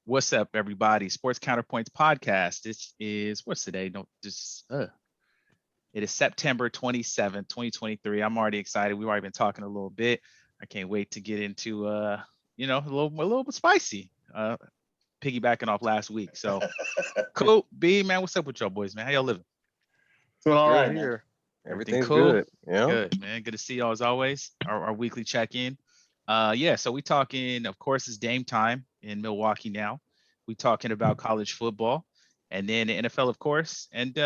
What's up, everybody? Sports Counterpoints podcast. This is what's today? No, it is September 27th, 2023. I'm already excited. We've already been talking a little bit. I can't wait to get into a little bit spicy. Piggybacking off last week. So cool. B man, what's up with y'all boys, man? How y'all living? Doing all Good right, man. here. Everything Everything's cool? good. Yeah. Good, man. Good to see y'all as always. Our weekly check-in. Yeah, so we talking, of course, it's Dame time in Milwaukee now. We talking about college football and then the NFL, of course, and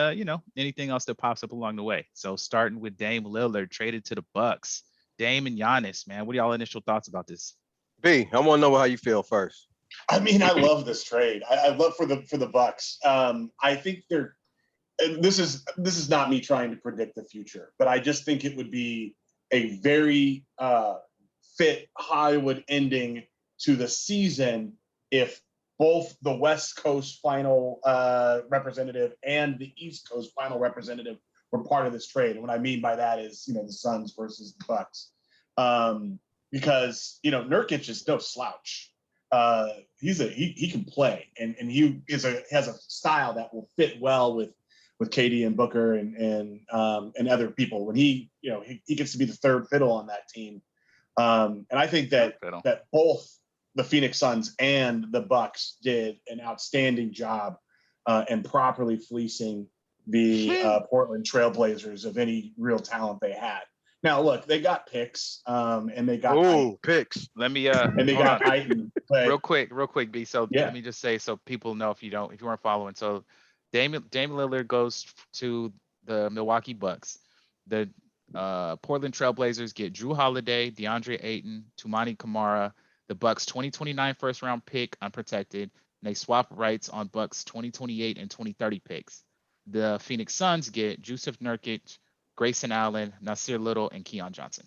anything else that pops up along the way. So starting with Dame Lillard traded to the Bucks. Dame and Giannis, man. What are y'all initial thoughts about this? B, I want to know how you feel first. I mean, I love this trade. I love for the Bucks. I think they're. And this is not me trying to predict the future, but I just think it would be a very fit Hollywood ending to the season if both the West Coast final representative and the East Coast final representative were part of this trade. And what I mean by that is, the Suns versus the Bucks, because Nurkic is no slouch. He can play, and he has a style that will fit well with KD and Booker and other people when he gets to be the third fiddle on that team. And I think that both the Phoenix Suns and the Bucks did an outstanding job in properly fleecing the Portland Trailblazers of any real talent they had. Now, look, they got picks, and they got picks. Let me and they got Aiton. real quick, B. So yeah. Let me just say so people know if you weren't following. So Dame Lillard goes to the Milwaukee Bucks. The Portland Trailblazers get Drew Holiday, DeAndre Ayton, Tumani Kamara, the Bucks 2029 first round pick unprotected, and they swap rights on Bucks 2028 and 2030 picks. The Phoenix Suns get Jusuf Nurkic, Grayson Allen, Nasir Little, and Keon Johnson.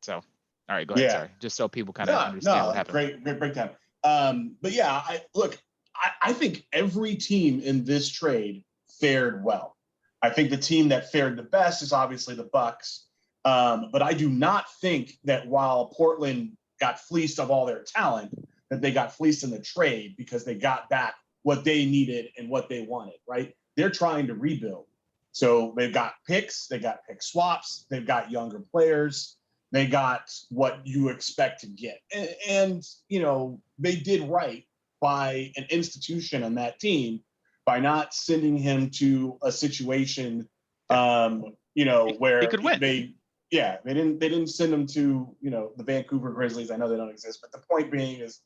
So, all right, go ahead. Yeah. Sorry, just so people kind of understand what happened. Great breakdown. But yeah, I think every team in this trade fared well. I think the team that fared the best is obviously the Bucks. But I do not think that while Portland got fleeced of all their talent, that they got fleeced in the trade because they got back what they needed and what they wanted, right? They're trying to rebuild. So they've got picks, they got pick swaps, they've got younger players, they got what you expect to get. And they did right by an institution on that team by not sending him to a situation, where he could win. They didn't send him to, the Vancouver Grizzlies. I know they don't exist, but the point being is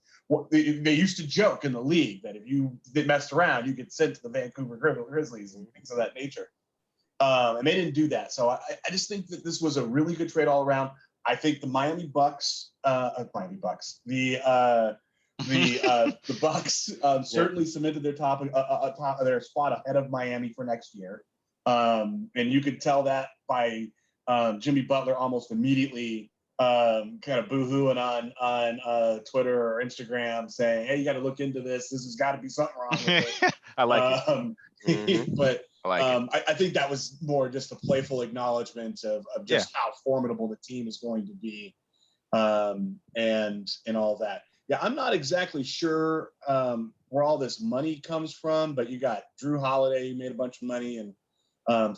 they used to joke in the league that if you messed around, you get sent to the Vancouver Grizzlies and things of that nature. And they didn't do that. So I just think that this was a really good trade all around. I think the the Bucks certainly cemented their top of their spot ahead of Miami for next year. And you could tell that by Jimmy Butler almost immediately kind of boohooing on Twitter or Instagram saying, "Hey, you got to look into this. This has got to be something wrong with it." I like it. But I think that was more just a playful acknowledgement of just how formidable the team is going to be, and all that. Yeah, I'm not exactly sure where all this money comes from, but you got Drew Holiday, who made a bunch of money, and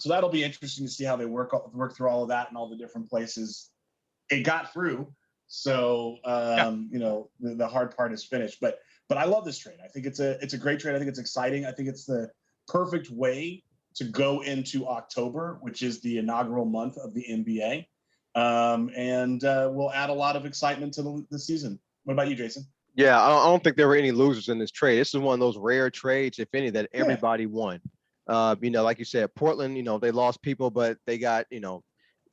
so that'll be interesting to see how they work through all of that and all the different places it got through. So the hard part is finished, but I love this trade. I think it's a great trade. I think it's exciting. I think it's the perfect way to go into October, which is the inaugural month of the NBA, and will add a lot of excitement to the season. What about you, Jason? Yeah, I don't think there were any losers in this trade. This is one of those rare trades, if any, that everybody won. Like you said, Portland, they lost people, but they got,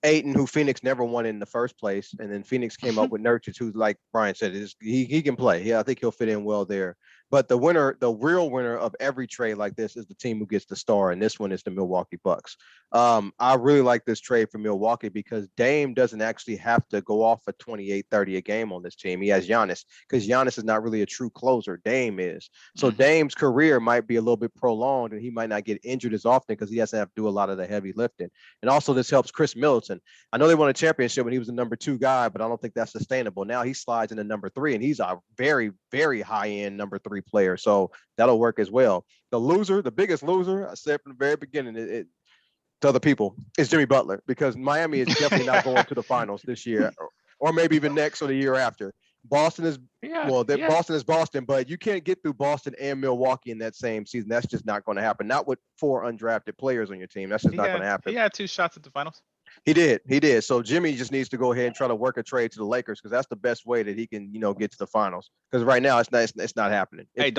Ayton, who Phoenix never won in the first place. And then Phoenix came up with Nurkic, who, like Brian said, he can play. Yeah, I think he'll fit in well there. But the real winner of every trade like this is the team who gets the star. And this one is the Milwaukee Bucks. I really like this trade for Milwaukee because Dame doesn't actually have to go off for 28, 30 a game on this team. He has Giannis because Giannis is not really a true closer. Dame is. So Dame's career might be a little bit prolonged and he might not get injured as often because he doesn't have to do a lot of the heavy lifting. And also this helps Chris Middleton. I know they won a championship when he was the number 2 guy, but I don't think that's sustainable. Now he slides into number 3 and he's a very, very high end number 3 player. So that'll work as well. The biggest loser, I said from the very beginning, to other people, is Jimmy Butler, because Miami is definitely not going to the finals this year, or maybe even next or the year after. Boston is Boston is Boston, but you can't get through Boston and Milwaukee in that same season. That's just not going to happen. Not with 4 undrafted players on your team. That's just not going to happen. He had 2 shots at the finals. He did. So Jimmy just needs to go ahead and try to work a trade to the Lakers, because that's the best way that he can, get to the finals. Because right now it's not happening. It's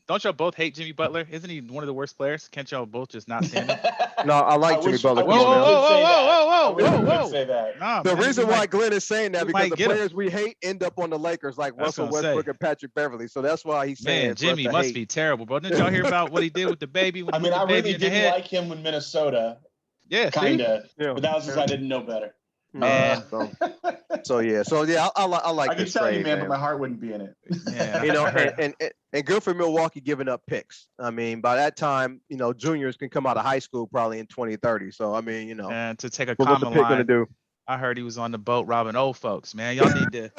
don't y'all both hate Jimmy Butler? Isn't he one of the worst players? Can't y'all both just not stand him? No, I like Jimmy Butler. Whoa. Say that. Nah, the man, reason why Glenn is saying that, because the players we hate end up on the Lakers, like That's Russell Westbrook and Patrick Beverly. So that's why he's saying, man, Jimmy must be terrible, bro. Didn't y'all hear about what he did with the baby? I mean, I really didn't like him in Minnesota. Yeah, kind of. Yeah. But that was because I didn't know better. Man. So I like. I can tell you, man, but my heart wouldn't be in it. Yeah. and good for Milwaukee giving up picks. I mean, by that time, juniors can come out of high school probably in 2030. So I mean, and to take a common line, gonna do? I heard he was on the boat robbing old folks. Man, y'all need to.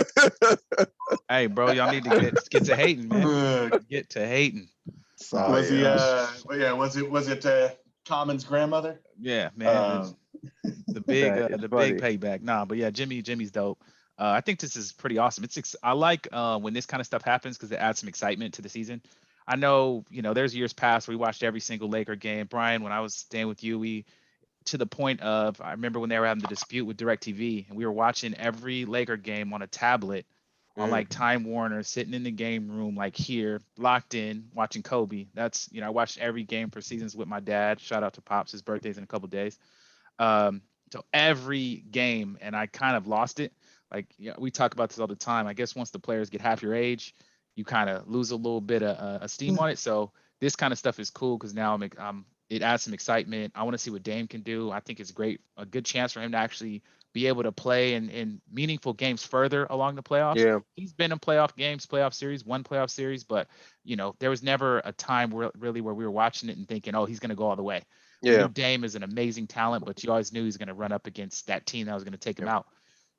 Hey, bro, y'all need to get to hating, man. Get to hating. So, was he? Was it Common's grandmother? Yeah, man. The big payback. Nah, but yeah, Jimmy's dope. I think this is pretty awesome. I like when this kind of stuff happens, because it adds some excitement to the season. I know, there's years past where we watched every single Laker game. Brian, when I was staying with you, to the point of, I remember when they were having the dispute with DirecTV, and we were watching every Laker game on a tablet on like Time Warner, sitting in the game room, like here, locked in, watching Kobe. That's, I watched every game for seasons with my dad. Shout out to Pops, his birthday's in a couple days. So every game, and I kind of lost it. Like, we talk about this all the time. I guess once the players get half your age, you kind of lose a little bit of steam on it. So this kind of stuff is cool, because now it adds some excitement. I want to see what Dame can do. I think it's a good chance for him to actually be able to play in meaningful games further along the playoffs. Yeah. He's been in playoff games, one playoff series, but there was never a time where we were watching it and thinking, oh, he's going to go all the way. Yeah. Dame is an amazing talent, but you always knew he was going to run up against that team that was going to take him out.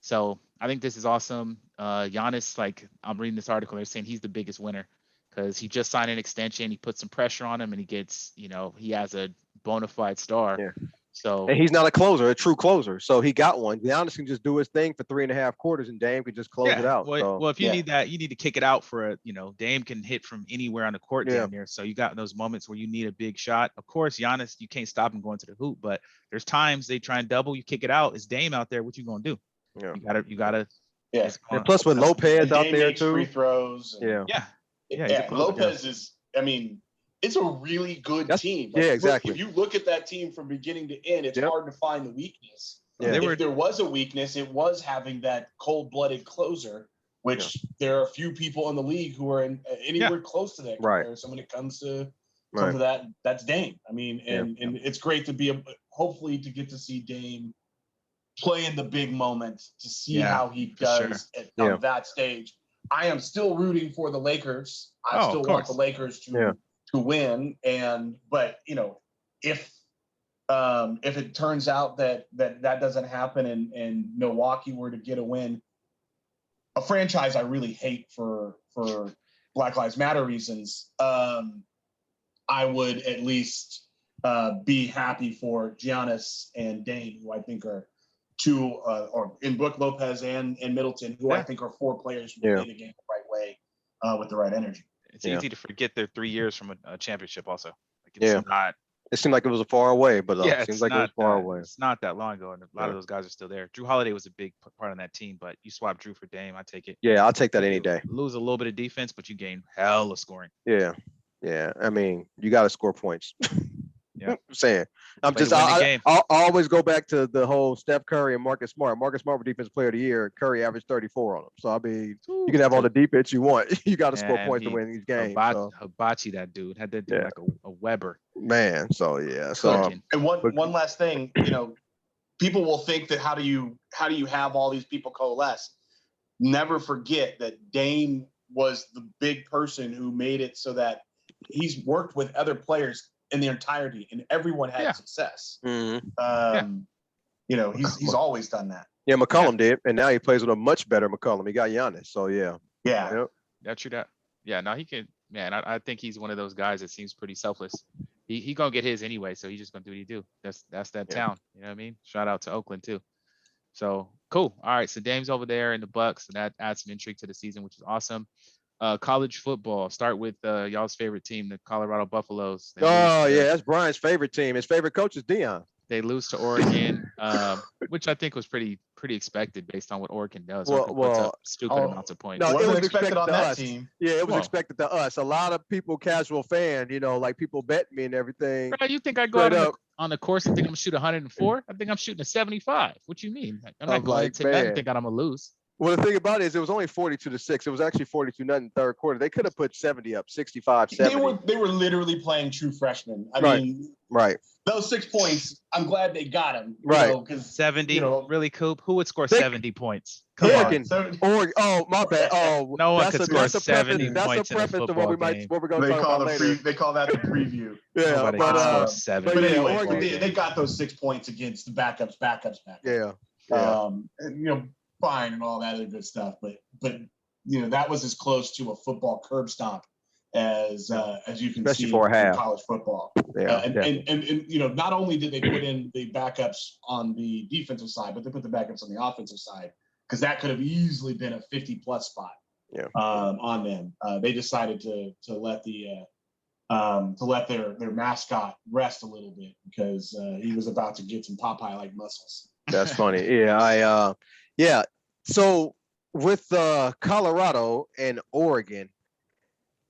So I think this is awesome. Giannis, like, I'm reading this article, they're saying he's the biggest winner, because he just signed an extension. He put some pressure on him, and he gets, he has a bona fide star. Yeah. So, and he's not a true closer. So he got one. Giannis can just do his thing for 3.5 quarters, and Dame can just close it out. Well, if you need that, you need to kick it out for Dame can hit from anywhere on the court down there. So you got those moments where you need a big shot. Of course, Giannis, you can't stop him going to the hoop, but there's times they try and double, you kick it out. It's Dame out there. What you gonna do? Yeah. You gotta. Yeah. And plus with Lopez out there too. Free throws. Yeah. Lopez is. I mean, it's a really good team. Like, exactly. If you look at that team from beginning to end, it's hard to find the weakness. Yeah. If there was a weakness, it was having that cold-blooded closer, which there are a few people in the league who are anywhere close to that. Right. So when it comes to that, that's Dame. I mean, and it's great to be hopefully to get to see Dame play in the big moments, to see how he does on that stage. I am still rooting for the Lakers. I still want the Lakers to win. But if it turns out that doesn't happen and Milwaukee were to get a win, a franchise I really hate for Black Lives Matter reasons, I would at least be happy for Giannis and Dame, who I think are two, or in Brook Lopez and Middleton, who I think are 4 players who play the game the right way with the right energy. It's easy to forget they're 3 years from a championship also. Like, it's not. It seemed like it was far away, but it seems like it was far away. It's not that long ago, and a lot of those guys are still there. Drew Holiday was a big part of that team, but you swap Drew for Dame, I take it. Yeah, I'll take that any day. Lose a little bit of defense, but you gain hell of scoring. Yeah. I mean, you got to score points. Yeah, I'm saying. I always go back to the whole Steph Curry and Marcus Smart. Marcus Smart was Defensive Player of the Year. Curry averaged 34 on him. So I mean, you can have all the defense you want. You got to score points to win these games. Hibachi, that dude had that dude like a Weber. Man, so and one last thing, people will think that how do you have all these people coalesce? Never forget that Dame was the big person who made it so that he's worked with other players in the entirety, and everyone had success. Mm-hmm. He's always done that. Yeah, McCollum did, and now he plays with a much better McCollum. He got Giannis, so yeah. That's true. That now he can. man, I think he's one of those guys that seems pretty selfless. He gonna get his anyway, so he's just gonna do what he do. That's that Yeah. town. You know what I mean? Shout out to Oakland too. So cool. All right, so Dame's over there in the Bucks, and that adds some intrigue to the season, which is awesome. College football. Start with y'all's favorite team, the Colorado Buffaloes. Oh yeah, that's Brian's favorite team. His favorite coach is Dion. They lose to Oregon, which I think was pretty expected based on what Oregon does. Well, Oregon puts well, up stupid amounts of points. No, it Wasn't was expected expected on to that us. team. Yeah, it was Well, expected to us. A lot of people, casual fan, like people bet me and everything. bro, you think I go Straight out up. on the course and think I'm gonna shoot 104? I think I'm shooting a 75. What you mean? I'm not I'm going like, to that and man. think I'm gonna lose. Well, the thing about it is it was only 42-6. It was actually 42-0 third quarter. They could have put 70 up, 65, 70. They were literally playing true freshmen. I Right. mean, Right. those 6 points, I'm glad they got them. Right. Because 70, really, Coop? Who would score They- 70 points? Come Oregon. on. Oregon. Oh, my bad. Oh, No one that's could a score that's a 70 preface. That's a points in a preface to football what game. we're going to they talk call about later. they call that the preview. Yeah, Nobody but can score uh, 70. But yeah, anyway, Oregon- they got those 6 points against the backups. Yeah. And, fine and all that other good stuff. But that was as close to a football curb stomp as you can Especially see for a in half. college football. Yeah. And not only did they put in the backups on the defensive side, but they put the backups on the offensive side because that could have easily been a 50+ spot. Yeah. On them, they decided to let their mascot rest a little bit because he was about to get some Popeye-like muscles. That's funny. Yeah. So with Colorado and Oregon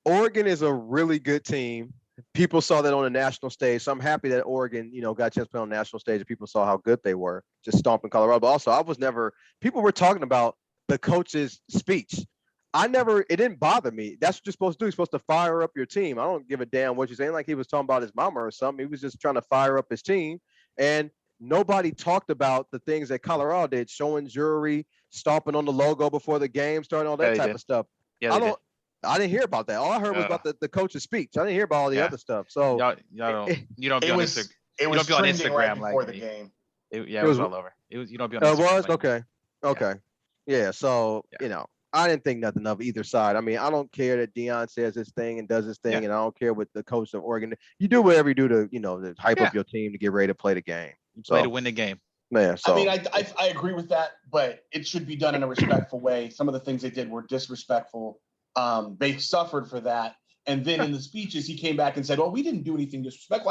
is a really good team. People saw that on the national stage. So I'm happy that Oregon, got a chance to play on the national stage and people saw how good they were just stomping Colorado. But also people were talking about the coach's speech. It didn't bother me. That's what you're supposed to do. You're supposed to fire up your team. I don't give a damn what you're saying. Like he was talking about his mama or something. He was just trying to fire up his team. And nobody talked about the things that Colorado did, showing jewelry, stomping on the logo before the game started, all that type of stuff. Yeah, I didn't hear about that. All I heard was about the coach's speech. I didn't hear about all the other stuff. So you don't be on Instagram. It was trending Instagram right like before the me. game. It was all over. You don't be on Instagram. It was? like me. Okay. Yeah. So, I didn't think nothing of either side. I mean, I don't care that Dion says his thing and does his thing, and I don't care what the coach of Oregon. You do whatever you do to hype up your team to get ready to play the game. Play to win the game. Yeah. So I mean, I agree with that, but it should be done in a respectful way. Some of the things they did were disrespectful. They suffered for that, and then in the speeches, he came back and said, "Well, we didn't do anything disrespectful.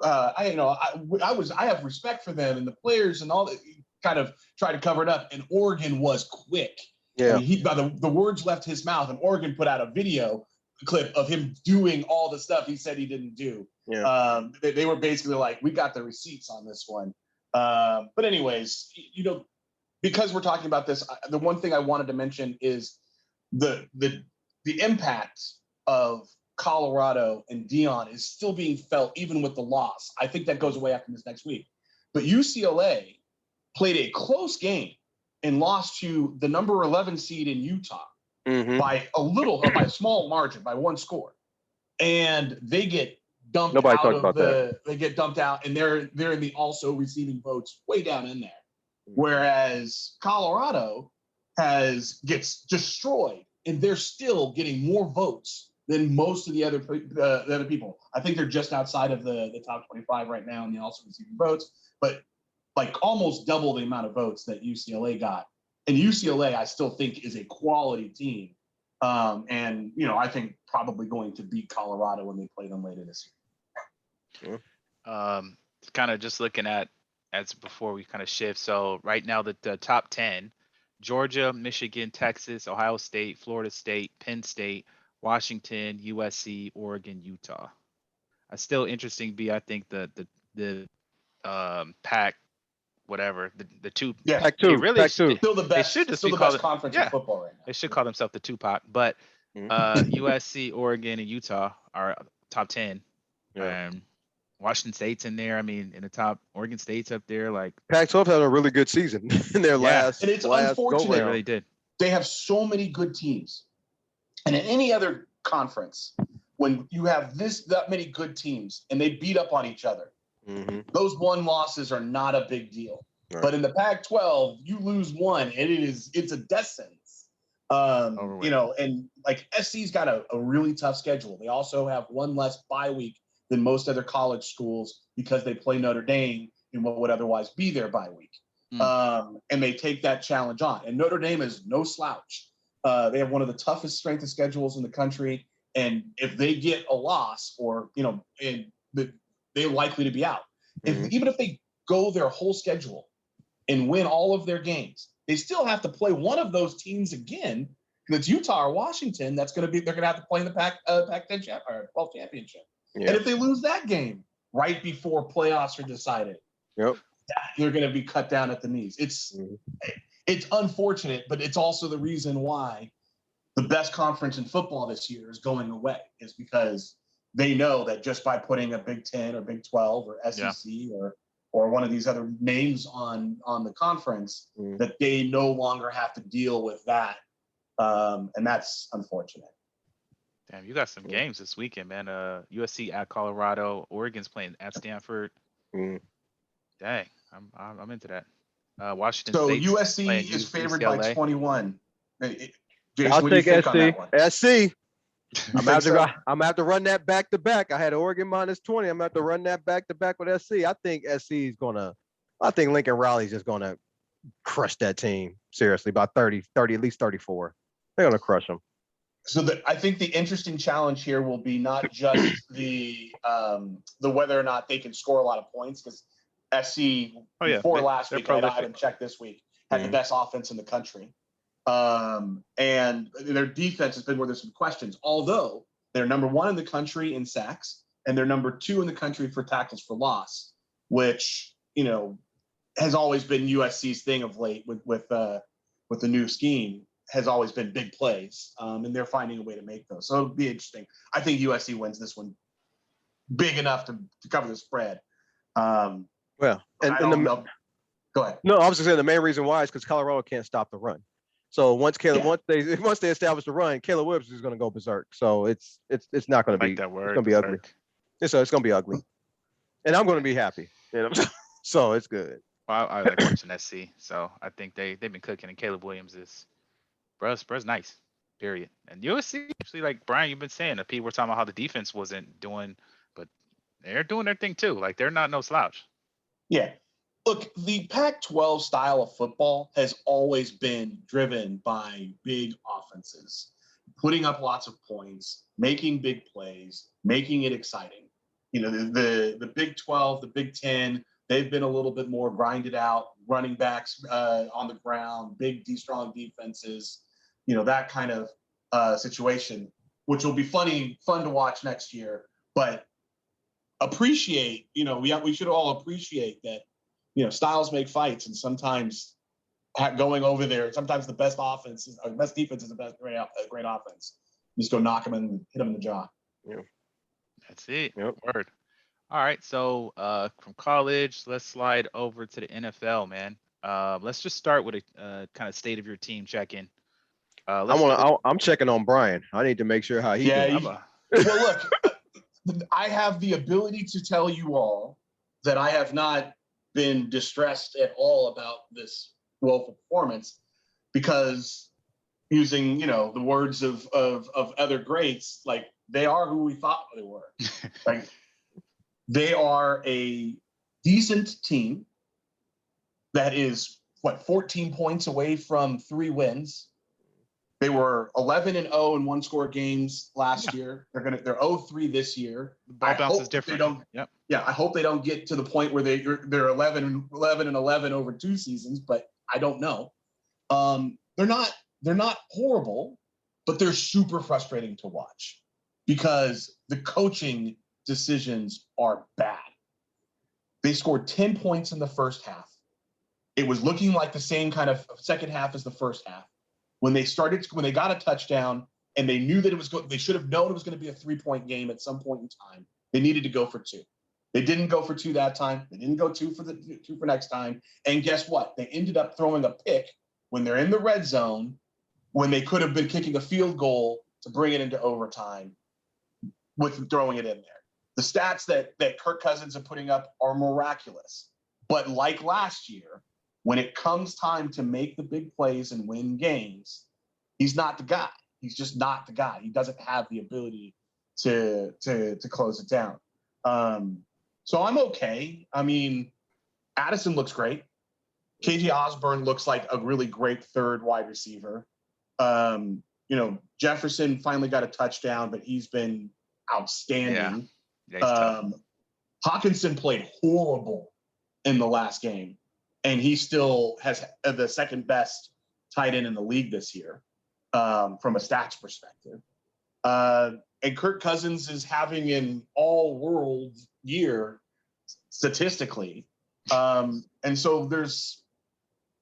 I have respect for them and the players and all that." Kind of tried to cover it up, and Oregon was quick. Yeah. I mean, the words left his mouth, and Oregon put out a video clip of him doing all the stuff he said he didn't do. Yeah. They were basically like, "We got the receipts on this one." But anyways, because we're talking about this, the one thing I wanted to mention is the impact of Colorado and Dion is still being felt even with the loss. I think that goes away after this next week. But UCLA played a close game and lost to the number 11 seed in Utah by a small margin, by one score. And they get dumped They get dumped out, and they're in the also receiving votes way down in there. Whereas Colorado gets destroyed, and they're still getting more votes than most of the other people. I think they're just outside of the top 25 right now in the also receiving votes, but like almost double the amount of votes that UCLA got. And UCLA, I still think, is a quality team. And I think probably going to beat Colorado when they play them later this year. Kind of just looking at as before we kind of shift. So right now the top 10: Georgia, Michigan, Texas, Ohio State, Florida State, Penn State, Washington, USC, Oregon, Utah. Still interesting. I think the Pac, whatever the two. Yeah, Pac-2. Really Pac-2. still the best. They should just still be the best called- conference yeah. in football right now. They should call themselves the Tupac, but USC, Oregon, and Utah are top 10. Yeah. Washington State's in there. I mean, in the top. Oregon State's up there. Like Pac-12 had a really good season in their last. And it's last unfortunate. they go-round. really did. They have so many good teams, and in any other conference, when you have that many good teams and they beat up on each other, those one losses are not a big deal. Right. But in the Pac-12, you lose one, and it's a death sentence. You know, and like SC's got a really tough schedule. They also have one less bye week than most other college schools because they play Notre Dame in what would otherwise be their bye week. And they take that challenge on. And Notre Dame is no slouch. They have one of the toughest strength of schedules in the country. And if they get a loss or, you know, they're likely to be out. Even if they go their whole schedule and win all of their games, they still have to play one of those teams again. It's Utah or Washington. They're going to have to play in the Pac-10 or 12 championship. Yeah. And if they lose that game right before playoffs are decided, they're going to be cut down at the knees. It's unfortunate, but it's also the reason why the best conference in football this year is going away, is because they know that just by putting a Big 10 or Big 12 or SEC or one of these other names on the conference, that they no longer have to deal with that. And that's unfortunate. Damn, you got some games this weekend, man. USC at Colorado, Oregon's playing at Stanford. Dang, I'm into that. Washington State. So USC is favored by 21. Jason, I'll what do you take think on that one? SC. I'm gonna have to run that back to back. I had Oregon -20. I'm gonna have to run that back to back with SC. I think Lincoln Riley's just gonna crush that team seriously by 30, at least 34. They're gonna crush them. So I think the interesting challenge here will be not just the whether or not they can score a lot of points, because SC before last week, I haven't checked this week, had the best offense in the country. And their defense has been where there's some questions, although they're number 1 in the country in sacks and they're number 2 in the country for tackles for loss, which, you know, has always been USC's thing of late with the new scheme, has always been big plays. And they're finding a way to make those. So it'll be interesting. I think USC wins this one big enough to cover the spread. Go ahead. No, I was just saying the main reason why is because Colorado can't stop the run. So once they establish the run, Caleb Williams is going to go berserk. So it's not going to be that word. It's going to be ugly. So it's going to be ugly, and I'm going to be happy. You know? So it's good. Well, I like watching SC. So I think they've been cooking, and Caleb Williams is bruh's nice. Period. And USC, actually, like Brian, you've been saying, that people were talking about how the defense wasn't doing, but they're doing their thing too. Like they're not no slouch. Yeah. Look, the Pac-12 style of football has always been driven by big offenses, putting up lots of points, making big plays, making it exciting. You know, the Big 12, the Big 10, they've been a little bit more grinded out, running backs on the ground, big, strong defenses, you know, that kind of situation, which will be fun to watch next year. But appreciate, you know, we should all appreciate that. You know, styles make fights, and sometimes going over there, sometimes the best offense or the best defense is the best great offense. You just go knock them and hit them in the jaw. Yeah, that's it. Yep. Word. All right, so from college, let's slide over to the NFL, man. Let's just start with a kind of state of your team check-in. I'm checking on Brian. I need to make sure how he doing. Well, look, I have the ability to tell you all that I have not been distressed at all about this woeful performance, because using, you know, the words of other greats, like, they are who we thought they were. Like, they are a decent team that is 14 points away from 3 wins. They were 11-0 in one-score games last year. They're 0-3 this year. The ball bounce is different. I hope they don't get to the point where they're 11-11 over 2 seasons, but I don't know. They're not horrible, but they're super frustrating to watch because the coaching decisions are bad. They scored 10 points in the first half. It was looking like the same kind of second half as the first half. When they got a touchdown and they knew that they should have known it was going to be a 3-point game at some point in time. They needed to go for 2. They didn't go for 2 that time. They didn't go 2 for next time. And guess what? They ended up throwing a pick when they're in the red zone, when they could have been kicking a field goal to bring it into overtime with throwing it in there. The stats that Kirk Cousins are putting up are miraculous. But like last year, when it comes time to make the big plays and win games, He's not the guy. He's just not the guy. He doesn't have the ability to close it down. So I'm okay. I mean, Addison looks great. KJ Osborne looks like a really great third wide receiver. Jefferson finally got a touchdown, but he's been outstanding. Yeah, he's tough. Hawkinson played horrible in the last game, and he still has the second best tight end in the league this year from a stats perspective. And Kirk Cousins is having an all-world year statistically. And so there's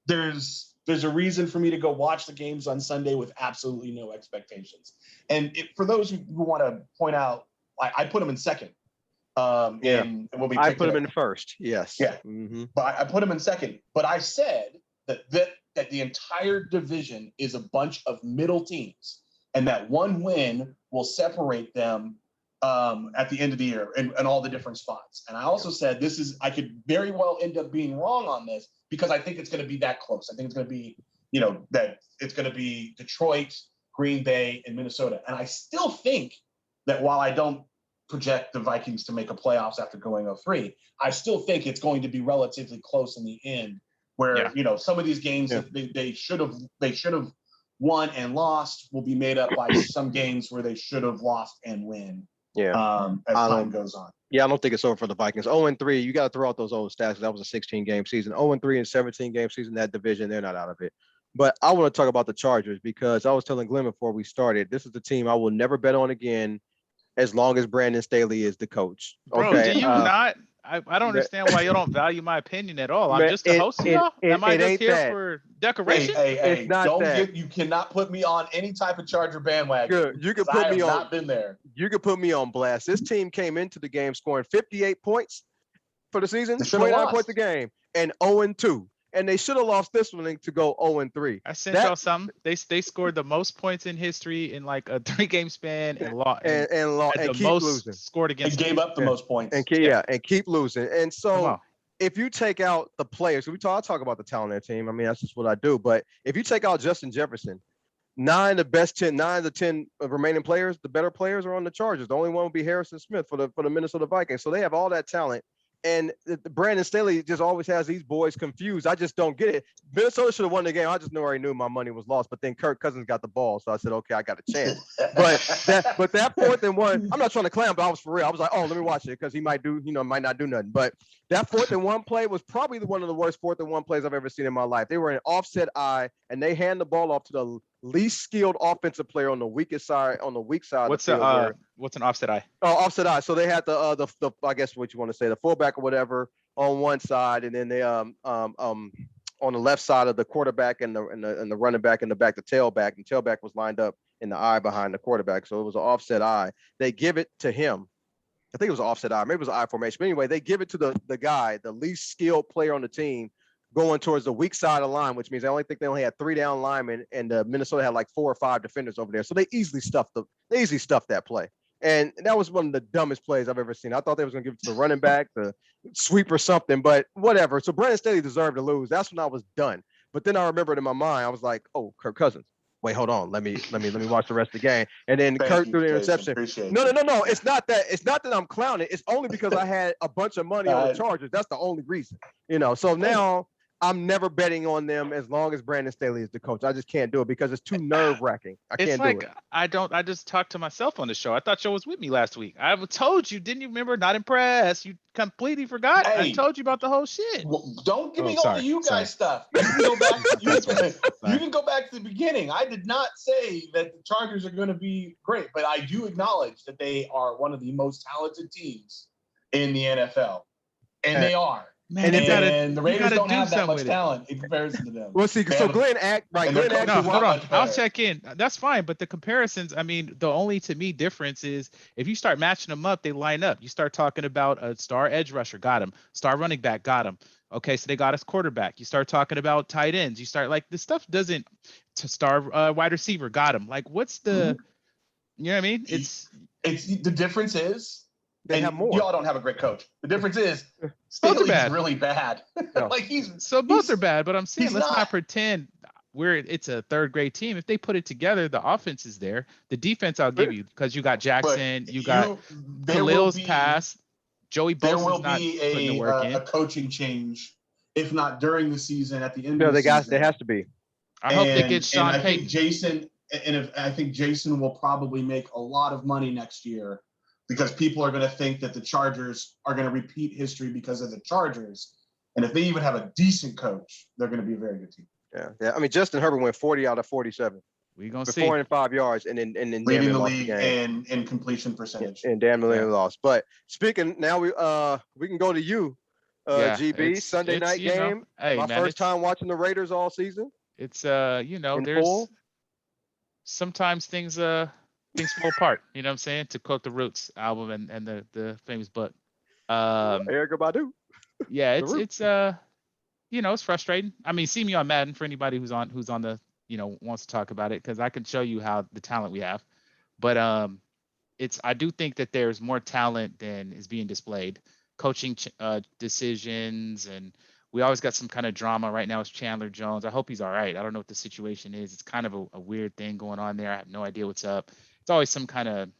a reason for me to go watch the games on Sunday with absolutely no expectations. And for those who want to point out, I put him in second. And we'll be I put him in first. Yes. Yeah. Mm-hmm. But I put him in second. But I said that the entire division is a bunch of middle teams, and that one win will separate them at the end of the year in all the different spots. And I also said I could very well end up being wrong on this because I think it's going to be that close. I think it's going to be, that it's going to be Detroit, Green Bay, and Minnesota. And I still think that while I don't project the Vikings to make a playoffs after going 0-3, I still think it's going to be relatively close in the end where, some of these games that they should have won and lost will be made up by some games where they should have lost and win. Yeah. As time goes on. Yeah, I don't think it's over for the Vikings. 0-3, you got to throw out those old stats. That was a 16-game season. 0-3 and 17-game season, that division, they're not out of it. But I want to talk about the Chargers because I was telling Glenn before we started, this is the team I will never bet on again as long as Brandon Staley is the coach. Bro, okay? do you not? I don't understand why you don't value my opinion at all. I'm just the host, y'all. Am I just here for decoration? Hey, you cannot put me on any type of Charger bandwagon. Good. You can put me on. Not been there. You can put me on blast. This team came into the game scoring 58 points for the season, 29 points a game, and 0-2. And they should have lost this one to go 0-3. I sent y'all something. They scored the most points in history in like a 3-game span and lost. And keep most losing. Scored against. And gave up the most points. And keep losing. And so if you take out the players, I talk about the talent of their team. I mean, that's just what I do. But if you take out Justin Jefferson, 9 of the 10 remaining players, the better players are on the Chargers. The only one would be Harrison Smith for the Minnesota Vikings. So they have all that talent. And Brandon Staley just always has these boys confused. I just don't get it. Minnesota should have won the game. I just already knew my money was lost. But then Kirk Cousins got the ball, so I said, okay, I got a chance. but that 4th and 1, I'm not trying to clown, but I was for real. I was like, oh, let me watch it because he might not do nothing. But that 4th and 1 play was probably one of the worst 4th and 1 plays I've ever seen in my life. They were in offset eye, and they hand the ball off to the least skilled offensive player on the weak side. What's an offset eye? Oh, offset eye. So they had the I guess what you want to say, the fullback or whatever on one side, and then they on the left side of the quarterback and the running back in the back, the tailback. And tailback was lined up in the eye behind the quarterback. So it was an offset eye. They give it to him. I think it was an offset eye. Maybe it was an eye formation. But anyway, they give it to the guy, the least skilled player on the team, going towards the weak side of the line, which means I think they only had 3 down linemen, and Minnesota had like 4 or 5 defenders over there. So they easily stuffed that play. And that was one of the dumbest plays I've ever seen. I thought they was going to give it to the running back, the sweep or something, but whatever. So Brandon Staley deserved to lose. That's when I was done. But then I remembered in my mind, I was like, oh, Kirk Cousins. Wait, hold on. Let me watch the rest of the game. And then Kirk threw the interception. No. It's not that. It's not that I'm clowning. It's only because I had a bunch of money on the Chargers. That's the only reason. So now I'm never betting on them as long as Brandon Staley is the coach. I just can't do it because it's too nerve-wracking. I can't do it. I just talked to myself on the show. I thought Joe was with me last week. I told you, didn't you remember? Not impressed. You completely forgot. I told you about the whole shit. Well, don't give me all the you guys stuff. You can go back. You can go back to the beginning. I did not say that the Chargers are going to be great, but I do acknowledge that they are one of the most talented teams in the NFL, and they are. Man, and the Raiders don't have that much talent in comparison to them. Well, see, so Glenn act right. Hold on. I'll check in. That's fine, but the comparisons. I mean, the only to me difference is if you start matching them up, they line up. You start talking about a star edge rusher, got him. Star running back, got him. Okay, so they got us quarterback. You start talking about tight ends. You start like this stuff doesn't. To star wide receiver, got him. Like, what's the? You know what I mean? It's the difference is. They have more. Y'all don't have a great coach. The difference is Staley's really bad. both are bad, but I'm saying let's not pretend. it's a third grade team. If they put it together, the offense is there. The defense I'll give you because you got But Jackson, you got there will Khalil's be pass. Joey there Bosa's will not be putting the work a in. coaching change, if not during the season, at the end of No, the there season. has to be. I hope they get And Sean I think Payton. Jason will probably make a lot of money next year because people are going to think that the Chargers are going to repeat history because of the Chargers. And if they even have a decent coach, they're going to be a very good team. Yeah. I mean, Justin Herbert went 40 out of 47 We're gonna for see. 405 yards, and then damn Leading near the lost the league game. in completion percentage. And damn near Yeah. lost. But speaking now, we can go to you, Yeah, GB Sunday it's night game. hey My man, first time watching the Raiders all season it's in there's full. sometimes things fall apart. You know what I'm saying? To quote the Roots album and the famous book. Erykah Badu. Yeah, The Roots. it's it's frustrating. I mean, see me on Madden for anybody who's on the wants to talk about it because I can show you how the talent we have. But I do think that there's more talent than is being displayed. Coaching decisions, and we always got some kind of drama. Right now it's Chandler Jones. I hope he's all right. I don't know what the situation is. It's kind of a weird thing going on there. I have no idea what's up. It's always some kind of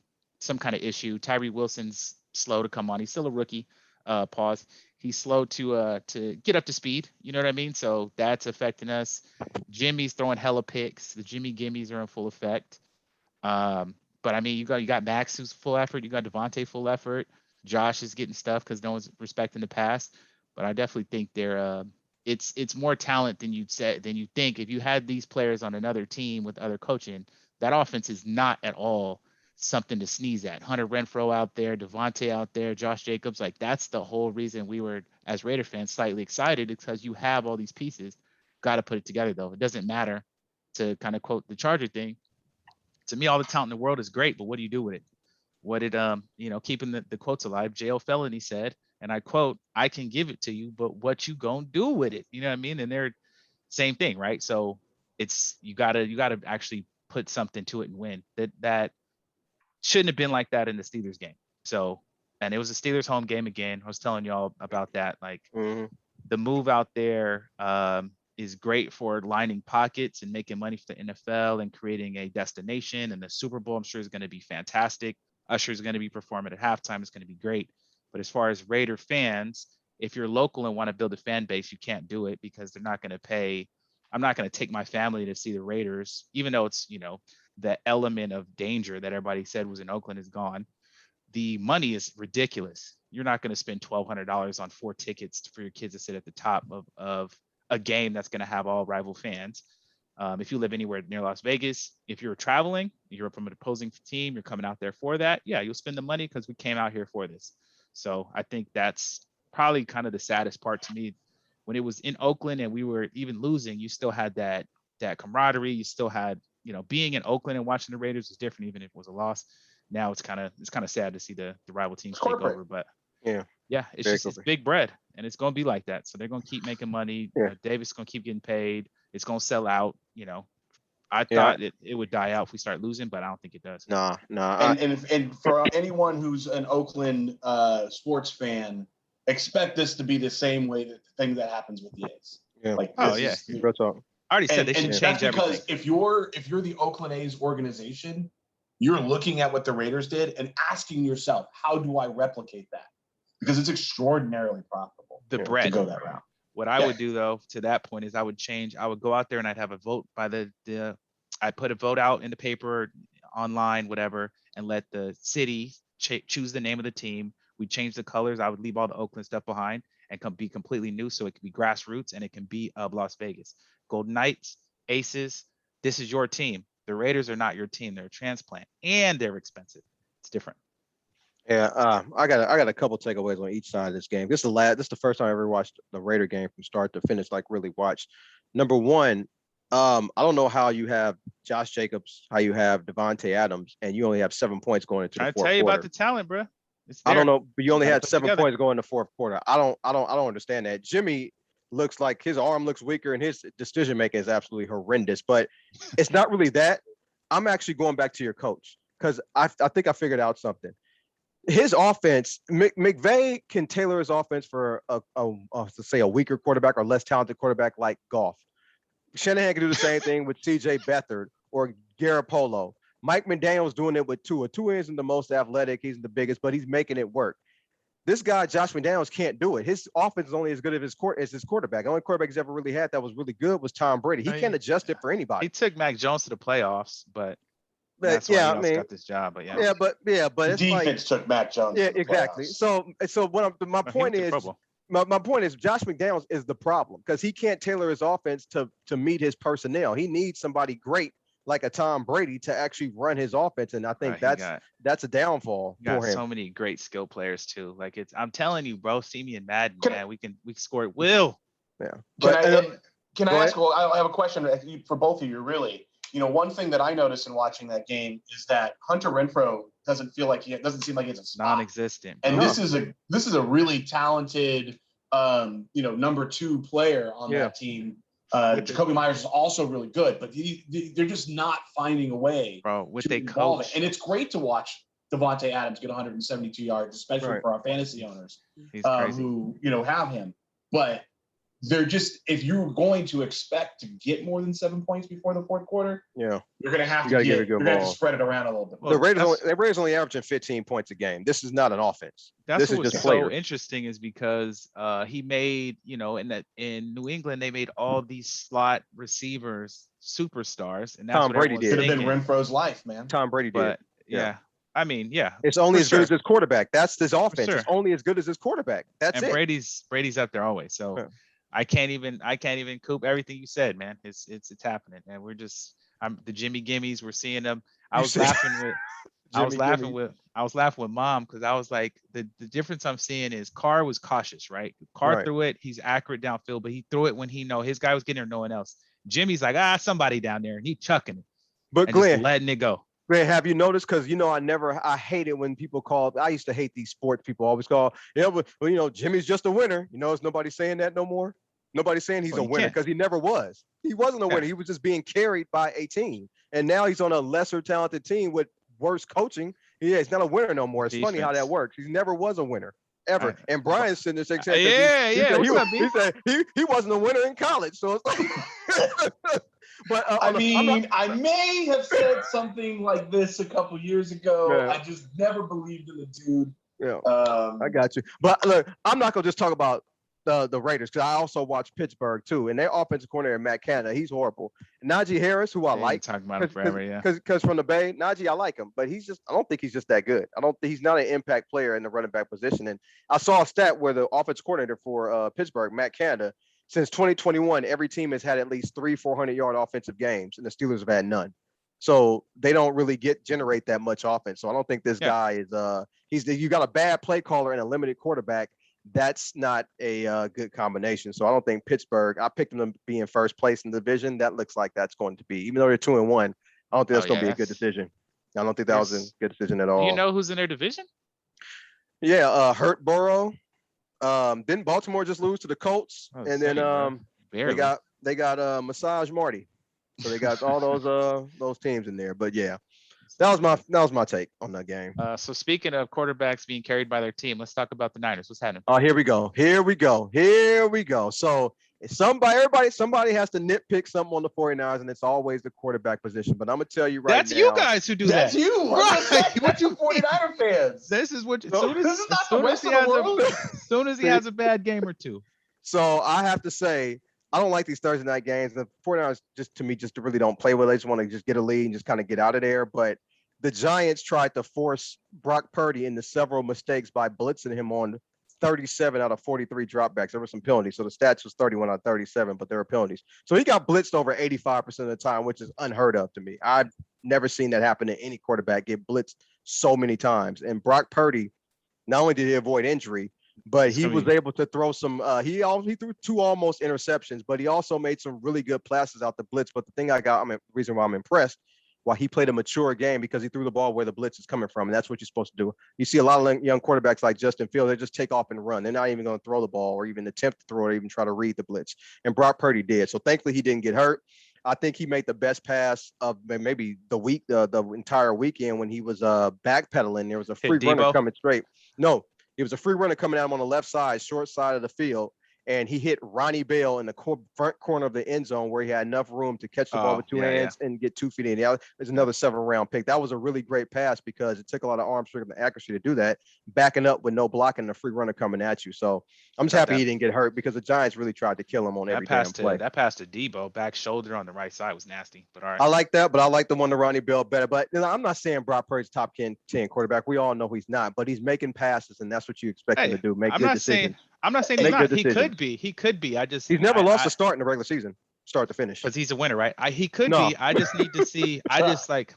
issue. Tyree Wilson's slow to come on. He's still a rookie. Pause. He's slow to get up to speed. You know what I mean? So that's affecting us. Jimmy's throwing hella picks. The Jimmy Gimmies are in full effect. But I mean, you got Max who's full effort. You got Devontae full effort. Josh is getting stuff because no one's respecting the pass. But I definitely think it's more talent than you think. If you had these players on another team with other coaching, that offense is not at all something to sneeze at. Hunter Renfro out there, Devontae out there, Josh Jacobs, like that's the whole reason we were as Raider fans slightly excited because you have all these pieces. Got to put it together though. It doesn't matter to kind of quote the Charger thing. To me, all the talent in the world is great, but what do you do with it? What did keeping the quotes alive? J.O. Felony said, and I quote, "I can give it to you, but what you gonna do with it?" You know what I mean? And they're same thing, right? So it's you gotta actually put something to it and win. That shouldn't have been like that in the Steelers game. So, and it was a Steelers home game again. I was telling y'all about that. Like the move out there is great for lining pockets and making money for the NFL and creating a destination. And the Super Bowl, I'm sure, is going to be fantastic. Usher is going to be performing at halftime. It's going to be great. But as far as Raider fans, if you're local and want to build a fan base, you can't do it because they're not going to pay. I'm not going to take my family to see the Raiders, even though it's, the element of danger that everybody said was in Oakland is gone. The money is ridiculous. You're not going to spend $1,200 on 4 tickets for your kids to sit at the top of a game that's going to have all rival fans. If you live anywhere near Las Vegas, if you're traveling, you're from an opposing team, you're coming out there for that. Yeah, you'll spend the money because we came out here for this. So I think that's probably kind of the saddest part to me. When it was in Oakland and we were even losing, you still had that camaraderie. You still had, being in Oakland and watching the Raiders was different, even if it was a loss. Now it's kind of sad to see the rival teams take over, but yeah, it's big bread and it's going to be like that. So they're going to keep making money. Davis is going to keep getting paid. It's going to sell out. I thought it would die out if we start losing, but I don't think it does. Nah. And for anyone who's an Oakland sports fan, expect this to be the same way that the thing that happens with the A's. Yeah. Like real talk. I already said they should change everything. Because if you're the Oakland A's organization, you're looking at what the Raiders did and asking yourself, how do I replicate that? Because it's extraordinarily profitable to go that route. What I would do though, to that point, is I would go out there and I'd have a vote by I put a vote out in the paper, online, whatever, and let the city choose the name of the team. We change the colors. I would leave all the Oakland stuff behind and be completely new. So it could be grassroots and it can be of Las Vegas. Golden Knights, Aces, this is your team. The Raiders are not your team. They're a transplant and they're expensive. It's different. Yeah, I got a couple takeaways on each side of this game. This is the first time I ever watched the Raider game from start to finish, like really watched. Number one, I don't know how you have Josh Jacobs, how you have Devontae Adams, and you only have 7 points going into the fourth quarter. I tell you about the talent, bro. I don't know, but you only had 7 points going in the fourth quarter. I don't understand that. Jimmy looks like his arm looks weaker and his decision making is absolutely horrendous. But it's not really that. I'm actually going back to your coach because I think I figured out something. His offense, McVay can tailor his offense for a weaker quarterback or less talented quarterback like Goff. Shanahan can do the same thing with C.J. Beathard or Garoppolo. Mike McDaniel's doing it with Tua. Tua isn't the most athletic, he's the biggest, but he's making it work. This guy, Josh McDaniels, can't do it. His offense is only as good as his quarterback. The only quarterback he's ever really had that was really good was Tom Brady. He can't adjust it for anybody. He took Mac Jones to the playoffs, but that's why yeah, he also got this job. But but it's defense took Mac Jones. Yeah, to the exactly. playoffs. So my point is, my point is Josh McDaniels is the problem because he can't tailor his offense to meet his personnel. He needs somebody great like a Tom Brady to actually run his offense, and I think that's a downfall for him. So many great skill players too. Like I'm telling you, bro. See me in Madden, man. We can score it. Will. Yeah. Can I ask? Well, I have a question for both of you. Really, one thing that I noticed in watching that game is that Hunter Renfrow doesn't seem like he has a spot. Non-existent. And this is a really talented, number 2 player on that team. Jacoby Myers is also really good, but they're just not finding a way, bro, with to a coach. And it's great to watch Devontae Adams get 172 yards, especially for our fantasy owners who have him. But they're just, if you're going to expect to get more than 7 points before the fourth quarter, you're going to have to spread it around a little bit. Well, the Raiders only averaging 15 points a game. This is not an offense. That's what's just so interesting is because he made, in New England, they made all these slot receivers superstars. And that's Tom Brady did. Could have been Renfro's life, man. Tom Brady did. But, yeah. I mean, yeah. It's only as good as his quarterback. That's his offense. It's only as good as his quarterback. That's it. Brady's up there always. So I can't even coop everything you said, man. It's happening. And we're just the Jimmy Gimmies, we're seeing them. I was laughing with mom because I was like, the difference I'm seeing is Carr was cautious, right? Carr threw it, he's accurate downfield, but he threw it when he know his guy was getting there, no one else. Jimmy's like, somebody down there, and he chucking it. But Glenn, just letting it go. Glenn, have you noticed? Because I hate it when people I used to hate these sports people always call, Jimmy's just a winner. Is nobody saying that no more? Nobody's saying he's a winner because he never was. He wasn't a winner. He was just being carried by a team. And now he's on a lesser talented team with worse coaching. He's not a winner no more. It's funny how that works. He never was a winner. Ever. And Brian's sitting there saying, he said he wasn't a winner in college. So it's like But I may have said something like this a couple years ago. Yeah. I just never believed in the dude. Yeah, I got you. But look, I'm not gonna just talk about the Raiders because I also watch Pittsburgh too, and their offensive coordinator Matt Canada, he's horrible. Najee Harris, who I like, talking about him forever, because from the Bay, Najee, I like him, but I don't think he's just that good. He's not an impact player in the running back position. And I saw a stat where the offensive coordinator for Pittsburgh, Matt Canada, since 2021, every team has had at least 400-yard offensive games, and the Steelers have had none. So they don't really generate that much offense. So I don't think this guy is you got a bad play caller and a limited quarterback. That's not a good combination. So I don't think Pittsburgh, I picked them to be in first place in the division. That looks like that's going to be, even though they're 2-1, I don't think that's going to be a good decision. I don't think that was a good decision at all. Do you know who's in their division? Yeah, Hurt Burrow. Didn't Baltimore just lose to the Colts? And then they got Massage Marty. So they got all those teams in there. But yeah. That was my take on that game. So speaking of quarterbacks being carried by their team, let's talk about the Niners. What's happening? Oh, here we go. So somebody has to nitpick something on the 49ers, and it's always the quarterback position. But I'm gonna tell you right now. That's you guys who do that. That's you. Right. What you 49er fans? This is what. This is not the rest of the world. As soon as he has a bad game or two. So I have to say, I don't like these Thursday night games. The 49ers just really don't play well. They just want to just get a lead and just kind of get out of there. But the Giants tried to force Brock Purdy into several mistakes by blitzing him on 37 out of 43 dropbacks. There were some penalties. So the stats was 31 out of 37, but there were penalties. So he got blitzed over 85% of the time, which is unheard of to me. I've never seen that happen to any quarterback, get blitzed so many times. And Brock Purdy, not only did he avoid injury, but he was able to throw some. He threw 2 almost interceptions, but he also made some really good passes out the blitz. But the thing the reason why I'm impressed, why he played a mature game, because he threw the ball where the blitz is coming from, and that's what you're supposed to do. You see a lot of young quarterbacks like Justin Fields, they just take off and run. They're not even going to throw the ball or even attempt to throw it or even try to read the blitz. And Brock Purdy did. So thankfully he didn't get hurt. I think he made the best pass of maybe the entire weekend when he was backpedaling. There was a free runner coming straight. No. It was a free runner coming at him on the left side, short side of the field, and he hit Ronnie Bell in the front corner of the end zone where he had enough room to catch the ball with two hands and get 2 feet in. There's another 7th-round pick. That was a really great pass because it took a lot of arm strength and accuracy to do that, backing up with no blocking, the free runner coming at you. So I'm just happy he didn't get hurt because the Giants really tried to kill him on every damn play. That pass to Debo, back shoulder on the right side was nasty, but all right. I like that, but I like the one to Ronnie Bell better. But I'm not saying Brock Purdy's top 10 quarterback. We all know he's not, but he's making passes, and that's what you expect him to do. Make good decisions. I'm not saying he's not. He could be. He could be. He's never lost a start in the regular season, start to finich. Because he's a winner, right? He could be. I just need to see.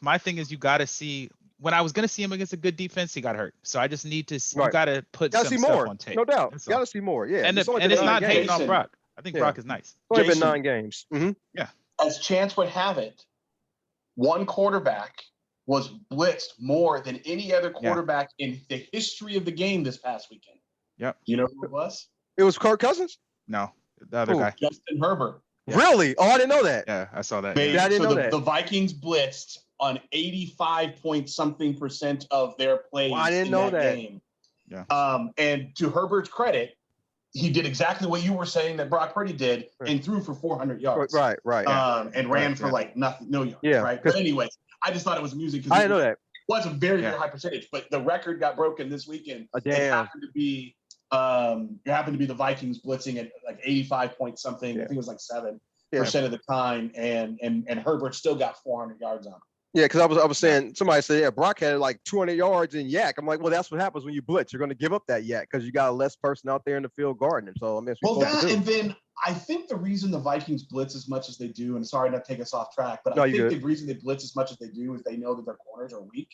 My thing is you got to see. When I was gonna see him against a good defense, he got hurt. So I just need to see. You got to put some stuff on tape. No doubt. You got to see more. Yeah. And it's not hating on Brock. I think Brock is nice. It's only been 9 games. Mm-hmm. Yeah. As chance would have it, one quarterback was blitzed more than any other quarterback in the history of the game this past weekend. Yep. You know who it was? It was Kirk Cousins? No, the other guy. Justin Herbert. Yeah. Really? Oh, I didn't know that. Yeah, I saw that. I didn't know that. The Vikings blitzed on 85-point-something% of their plays in that game. Yeah. And to Herbert's credit, he did exactly what you were saying that Brock Purdy did and threw for 400 yards. Right. And ran for no yards. Yeah. Right. But anyways, I just thought it was amusing because I didn't know that. It was a very, very high percentage, but the record got broken this weekend. Damn. It happened to be the Vikings blitzing at like 85-point-something. I think it was like 7% of the time, and Herbert still got 400 yards on him. Yeah, because I was saying, somebody said, Brock had like 200 yards in yak. I'm like, well, that's what happens when you blitz. You're going to give up that yak because you got a less person out there in the field guarding him. So, I mean, and then I think the reason the Vikings blitz as much as they do, and sorry not to take us off track, but I think the reason they blitz as much as they do is they know that their corners are weak.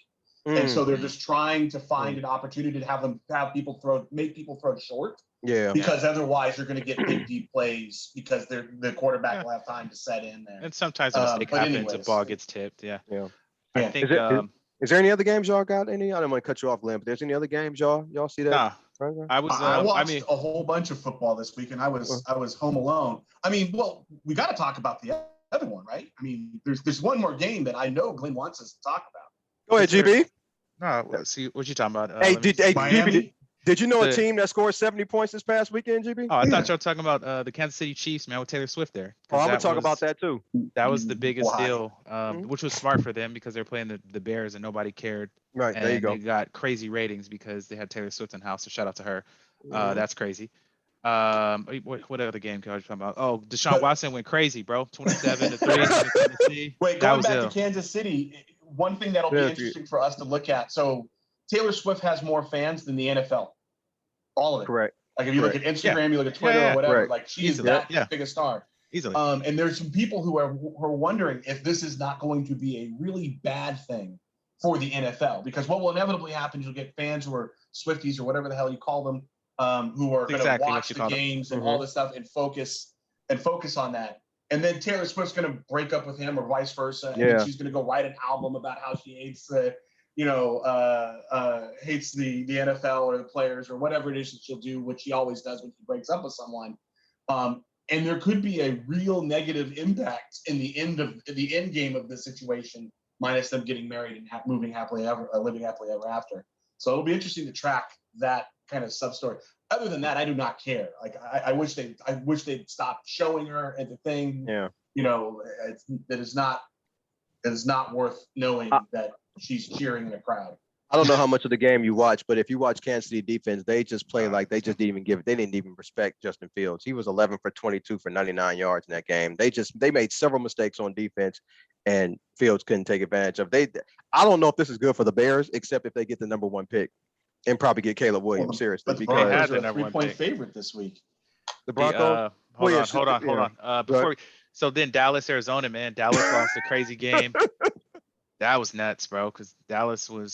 And so they're just trying to find an opportunity to make people throw short. Yeah. Because otherwise you're going to get big, deep plays because the quarterback will have time to set in there. And sometimes a mistake happens, a ball gets tipped. Yeah. I think. Is there any other games y'all got? I don't want to cut you off, Glenn, but there's any other games y'all see that? Nah. I watched a whole bunch of football this week, and I was home alone. I mean, well, we got to talk about the other one, right? I mean, there's one more game that I know Glenn wants us to talk about. Go ahead, GB. No, see what you talking about? Hey, GB, did you know a team that scored 70 points this past weekend, GB? Oh, I thought y'all were talking about the Kansas City Chiefs, man, with Taylor Swift there. Oh, I'm gonna talk about that too. That was the biggest deal, which was smart for them because they're playing the Bears and nobody cared. Right, and there you go. They got crazy ratings because they had Taylor Swift in house. So shout out to her. That's crazy. What other game can I talk about? Oh, Deshaun Watson went crazy, bro. 27-3. Wait, going back to Kansas City, one thing that'll be interesting for us to look at. So Taylor Swift has more fans than the NFL. All of it. Correct. Like if you look at Instagram, you look at Twitter or whatever, like she's that big a star. Easily. And there's some people who are wondering if this is not going to be a really bad thing for the NFL, because what will inevitably happen is you'll get fans who are Swifties or whatever the hell you call them, who are going to watch the games and all this stuff and focus on that. And then Taylor Swift's going to break up with him or vice versa. And then she's going to go write an album about how she hates hates the NFL or the players or whatever it is that she'll do, which she always does when she breaks up with someone. And there could be a real negative impact in the end game of the situation, minus them getting married and living happily ever after. So it'll be interesting to track that kind of sub story. Other than that, I do not care. Like I wish they'd stop showing her at the thing. Yeah. It is not worth knowing that she's cheering in a crowd. I don't know how much of the game you watch, but if you watch Kansas City defense, they just play like they didn't even respect Justin Fields. He was 11 for 22 for 99 yards in that game. They made several mistakes on defense, and Fields couldn't take advantage of. I don't know if this is good for the Bears, except if they get the number 1 pick and probably get Caleb Williams, seriously. Because they had the number 3-point favorite this week. The Broncos. Hold on. So then Dallas, Arizona, man. Dallas lost a crazy game. That was nuts, bro, because that was a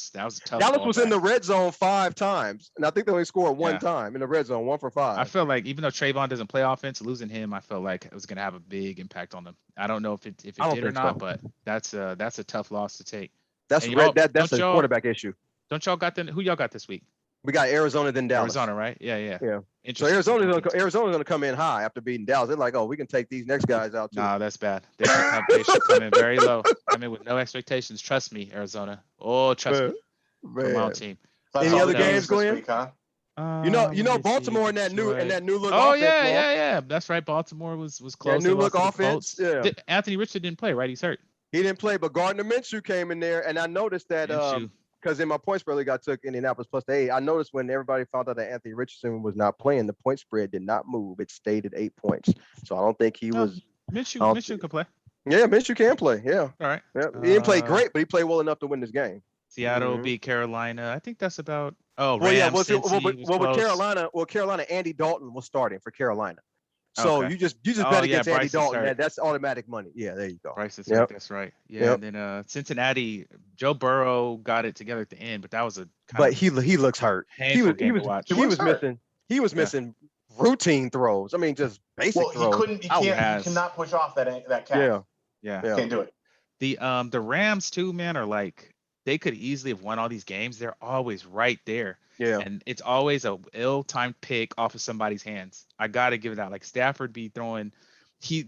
tough. Dallas was in the red zone 5 times, and I think they only scored 1 time in the red zone, 1 for 5. I feel like even though Trayvon doesn't play offense, losing him, I felt like it was going to have a big impact on them. I don't know if it did or not, but that's a tough loss to take. That's a quarterback issue. Don't y'all got who y'all got this week? We got Arizona, then Dallas. Arizona, right? Yeah. So Arizona's going to come in high after beating Dallas. They're like, oh, we can take these next guys out too. Nah, that's bad. They should come in very low. Come in with no expectations. Trust me, Arizona. Oh, trust me. Come on, team. Any other games, Glenn? Week, huh? You know Let me see. Baltimore in that Detroit. new look Oh offense, yeah, Maul. yeah, yeah. That's right. Baltimore was That close. They new lost look to the offense. Colts. Yeah. Anthony Richardson didn't play, right? He's hurt. He didn't play, but Gardner Minshew came in there, and I noticed that Minshew. because in my point spread league I took Indianapolis plus the 8. I noticed when everybody found out that Anthony Richardson was not playing, the point spread did not move. It stayed at 8 points. So I don't think he No, was. Minshew could play. Yeah, Minshew can play. Yeah. All right. Yeah. He didn't play great, but he played well enough to win this game. Seattle beat Carolina. I think that's about. Oh, Well, yeah. Rams. Cincy was With close. Carolina, Andy Dalton was starting for Carolina. So Okay. you just Oh bet yeah, against Andy Bryce is Dalton. hurt. That's automatic money. Yeah, there you go. Bryce is hurt. Yep. That's right. Yeah, Yep. and then Cincinnati, Joe Burrow got it together at the end, but that was a kind But of he looks hurt. painful game to watch. He was missing routine throws. I mean, just basic Well, throws. he cannot push off that calf. Yeah. Can't do it. The Rams too, man, are like they could easily have won all these games. They're always right there. Yeah. And it's always a ill-timed pick off of somebody's hands. I gotta give it out. Like Stafford be throwing,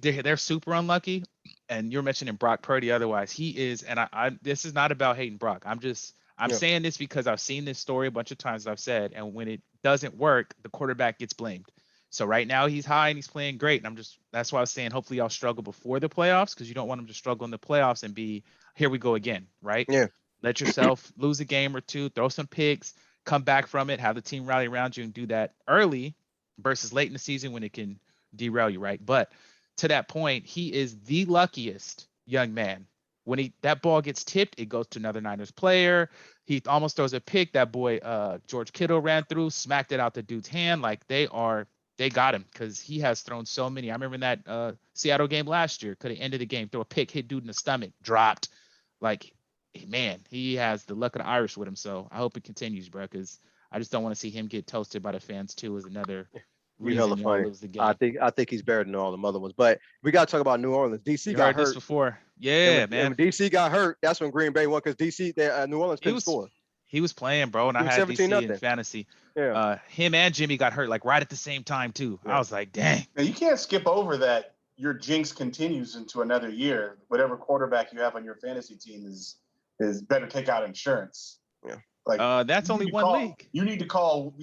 they're super unlucky. And you're mentioning Brock Purdy otherwise. He is, and I this is not about hating Brock. I'm saying this because I've seen this story a bunch of times, I've said, and when it doesn't work, the quarterback gets blamed. So right now he's high and he's playing great. And that's why I was saying hopefully y'all struggle before the playoffs because you don't want him to struggle in the playoffs and be here we go again, right? Yeah. Let yourself lose a game or two, throw some picks, come back from it, have the team rally around you and do that early versus late in the season when it can derail you, right? But to that point, he is the luckiest young man. When that ball gets tipped, it goes to another Niners player. He almost throws a pick. That boy George Kittle ran through, smacked it out the dude's hand. Like they got him because he has thrown so many. I remember in that Seattle game last year, could have ended the game. Throw a pick, hit dude in the stomach, dropped. Like, man, he has the luck of the Irish with him. So I hope it continues, bro, because I just don't want to see him get toasted by the fans too as another reason y'all lose the game. I think he's better than all the other ones. But we got to talk about New Orleans. DC got hurt. This before. Yeah, man. And when DC got hurt, that's when Green Bay won because New Orleans couldn't score. He was playing, bro, and I had DC in fantasy. Yeah. Him and Jimmy got hurt like right at the same time too. Yeah. I was like, dang. Now you can't skip over that. Your jinx continues into another year. Whatever quarterback you have on your fantasy team is better take out insurance. Yeah. Like that's only one league. You need to call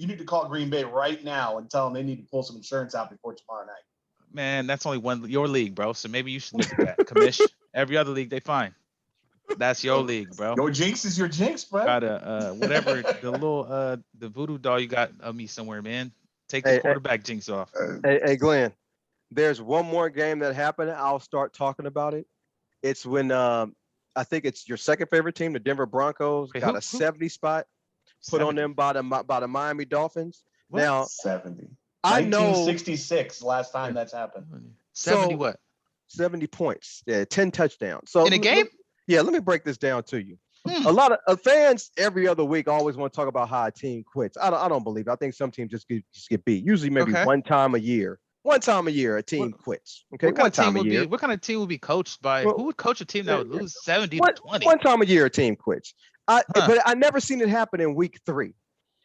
Green Bay right now and tell them they need to pull some insurance out before tomorrow night. Man, that's only your league, bro. So maybe you should look at that. Commish. Every other league they fine. That's your league, bro. Your jinx is your jinx, bro. Got whatever the little the voodoo doll you got of me somewhere, man. Take the quarterback jinx off. Hey, Glenn. There's one more game that happened. I'll start talking about it. It's when I think it's your second favorite team, the Denver Broncos, got a 70 spot put on them by the Miami Dolphins. What? Now 70. I know 1966 last time that's happened. 70 what? 70 points. Yeah, 10 touchdowns. So in a game? Let me break this down to you. A lot of fans every other week always want to talk about how a team quits. I don't believe it. I think some teams just get beat. Usually maybe one time a year. One time a year, a team quits. Okay, what kind of team would be coached by? Who would coach a team that would lose 70-20? One time a year, a team quits. But I never seen it happen in week 3.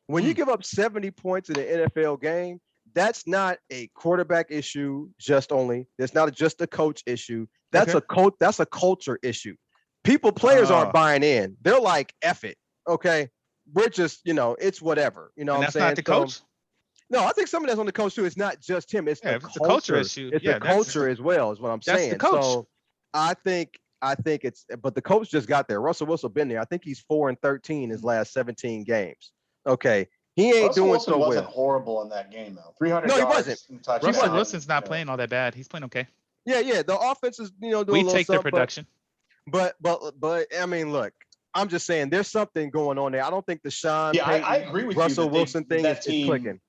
When you give up 70 points in an NFL game, that's not a quarterback issue. It's not just a coach issue. That's a culture issue. Players aren't buying in. They're like, F it. Okay. We're just, it's whatever. You know what I'm saying? That's not the coach? No, I think some of that's on the coach too. It's not just him. It's the culture issue. It's the culture as well, is what I'm saying. The coach. So I think it's, but the coach just got there. Russell Wilson been there. I think he's 4-13 his last 17 games. Okay. He ain't Russell doing Wilson so well. wasn't horrible in that game though. 300 No, he yards. wasn't. Russell Wilson's not playing all that bad. He's playing okay. Yeah. The offense is, doing we take their production. But I mean, look, I'm just saying there's something going on there. I don't think the Sean Payton, I agree with Russell you. Wilson thing is clicking.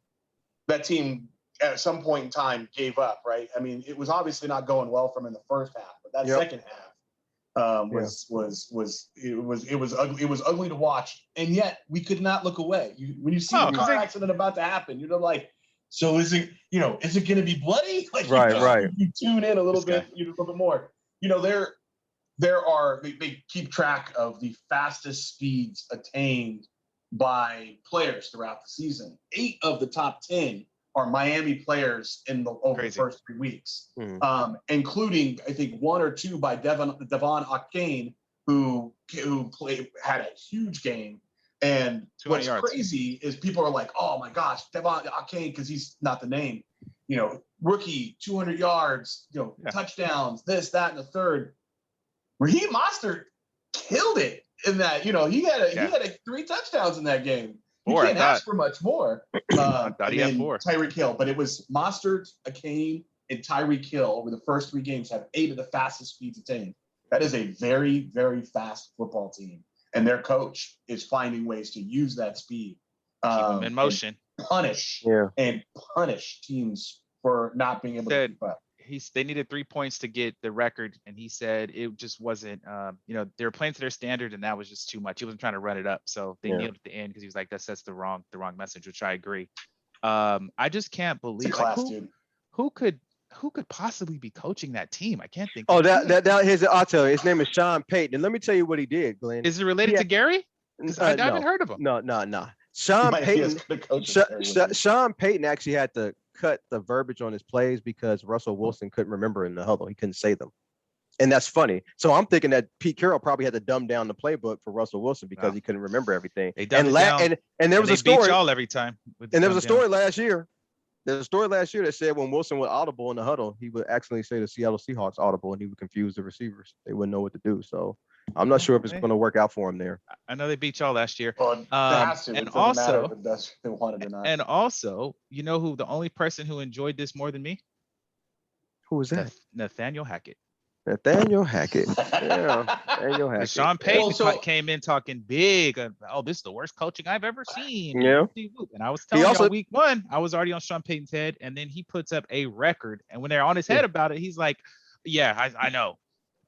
That team at some point in time gave up, right? I mean, it was obviously not going well for him in the first half, but that second half was ugly. It was ugly to watch, and yet we could not look away. When you see the car accident about to happen, you're like, so is it going to be bloody? Like, right. You tune in a little bit, a little bit more. They keep track of the fastest speeds attained by players throughout the season. 8 of the top 10 are Miami players over the first 3 weeks, including I think 1 or 2 by Devon Achane, who had a huge game, And 200 what's yards. crazy is people are like, oh my gosh, Devon Achane, because he's not the name, rookie, 200 yards, touchdowns, this, that, and the third. Raheem Mostert killed it in that. He had 3 touchdowns in that game. You can't ask for much more. I thought he had 4. Tyreek Hill, but it was Mostert, Achane, and Tyreek Hill over the first 3 games have 8 of the fastest speeds attained. That is a very, very fast football team. And their coach is finding ways to use that speed. Keep them in motion. Punish teams for not being able to keep up. They needed 3 points to get the record, and he said it just wasn't. They were playing to their standard, and that was just too much. He wasn't trying to run it up, so they kneeled at the end because he was like, "That sets the wrong message," which I agree. I just can't believe dude. Who could possibly be coaching that team? I can't think. Oh, I'll tell you, his name is Sean Payton, and let me tell you what he did, Glenn. Is it related to Gary? I haven't heard of him. No. Sean Payton actually had to cut the verbiage on his plays because Russell Wilson couldn't remember in the huddle. He couldn't say them. And that's funny. So I'm thinking that Pete Carroll probably had to dumb down the playbook for Russell Wilson because he couldn't remember everything. They dumbed it down, and there was a story. Beat y'all every time. And there was a story last year. There's a story last year that said when Wilson would audible in the huddle, he would accidentally say the Seattle Seahawks audible, and he would confuse the receivers. They wouldn't know what to do. So I'm not sure if it's going to work out for him there. I know they beat y'all last year. Well, it has to. And it doesn't matter if they want it or not. And also, you know who the only person who enjoyed this more than me? Who was that? Nathaniel Hackett. Nathaniel Hackett. Yeah, Nathaniel Hackett. Sean Payton came in talking big. This is the worst coaching I've ever seen. Yeah. And I was telling you week 1, I was already on Sean Payton's head, and then he puts up a record. And when they're on his head about it, he's like, "Yeah, I know.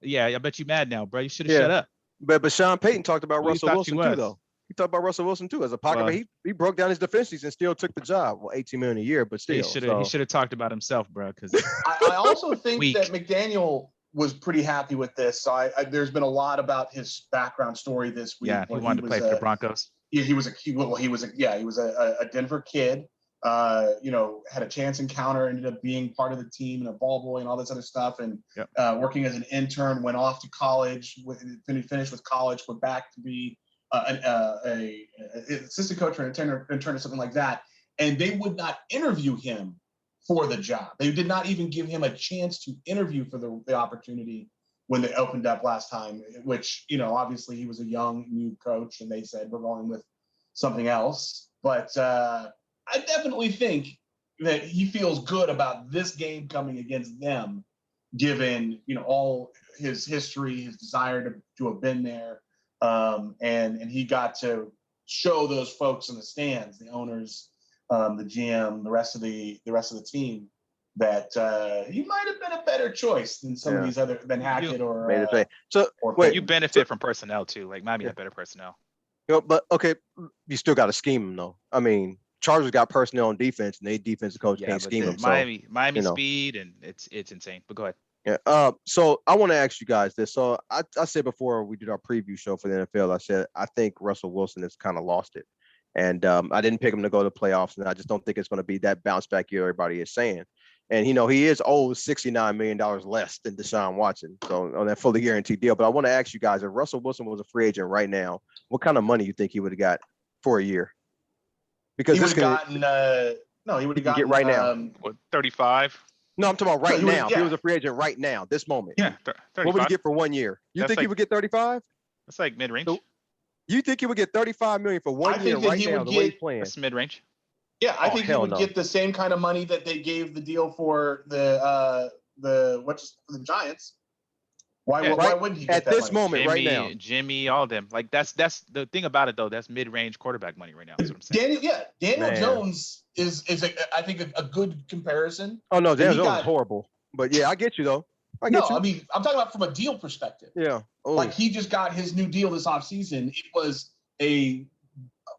Yeah, I bet you mad now, bro. You should have shut up." But Sean Payton talked about Russell Wilson too, though. He talked about Russell Wilson too as a pocket. He broke down his defenses and still took the job. Well, $18 million a year, but still. He should have talked about himself, bro. Because I also think that McDaniel was pretty happy with this. So there's been a lot about his background story this week. Yeah, he wanted to play for the Broncos. He was a Denver kid. Had a chance encounter, ended up being part of the team and a ball boy and all this other stuff. And working as an intern, went off to college, finished with college, went back to be an assistant coach or an intern or something like that. And they would not interview him for the job. They did not even give him a chance to interview for the opportunity when they opened up last time, which, obviously he was a young new coach and they said, we're going with something else. But I definitely think that he feels good about this game coming against them, given, all his history, his desire to have been there. And he got to show those folks in the stands, the owners, the GM, the rest of the team, that he might have been a better choice than some of these other than Hackett you benefit from personnel too. Like Miami had better personnel. But okay, you still got to scheme them though. I mean, Chargers got personnel on defense, and they defensive coach can't scheme them. Miami speed, and it's insane. But go ahead. Yeah. So I want to ask you guys this. So I said before we did our preview show for the NFL, I said I think Russell Wilson has kind of lost it. And I didn't pick him to go to the playoffs, and I just don't think it's going to be that bounce back year everybody is saying. And, he is owed $69 million less than Deshaun Watson, so on that fully guaranteed deal. But I want to ask you guys, if Russell Wilson was a free agent right now, what kind of money you think he would have got for a year? Because he would have gotten right now. 35? No, I'm talking about right now. If he was a free agent right now, this moment. Yeah, 35. What would he get for 1 year? You think he would get 35? That's like mid-range. So, you think he would get $35 million for 1 year right now, the way he's playing? That's mid-range. Yeah, I think he would get the same kind of money that they gave the deal for the Giants. Why wouldn't he get at that this money? moment right now? Jimmy, all of them. Like that's the thing about it though. That's mid-range quarterback money right now. That's what I'm saying. Daniel Jones is I think a good comparison. Oh no, Daniel Jones is horrible. But yeah, I get you though. I mean, I'm talking about from a deal perspective. Yeah. Oh. Like he just got his new deal this offseason. It was a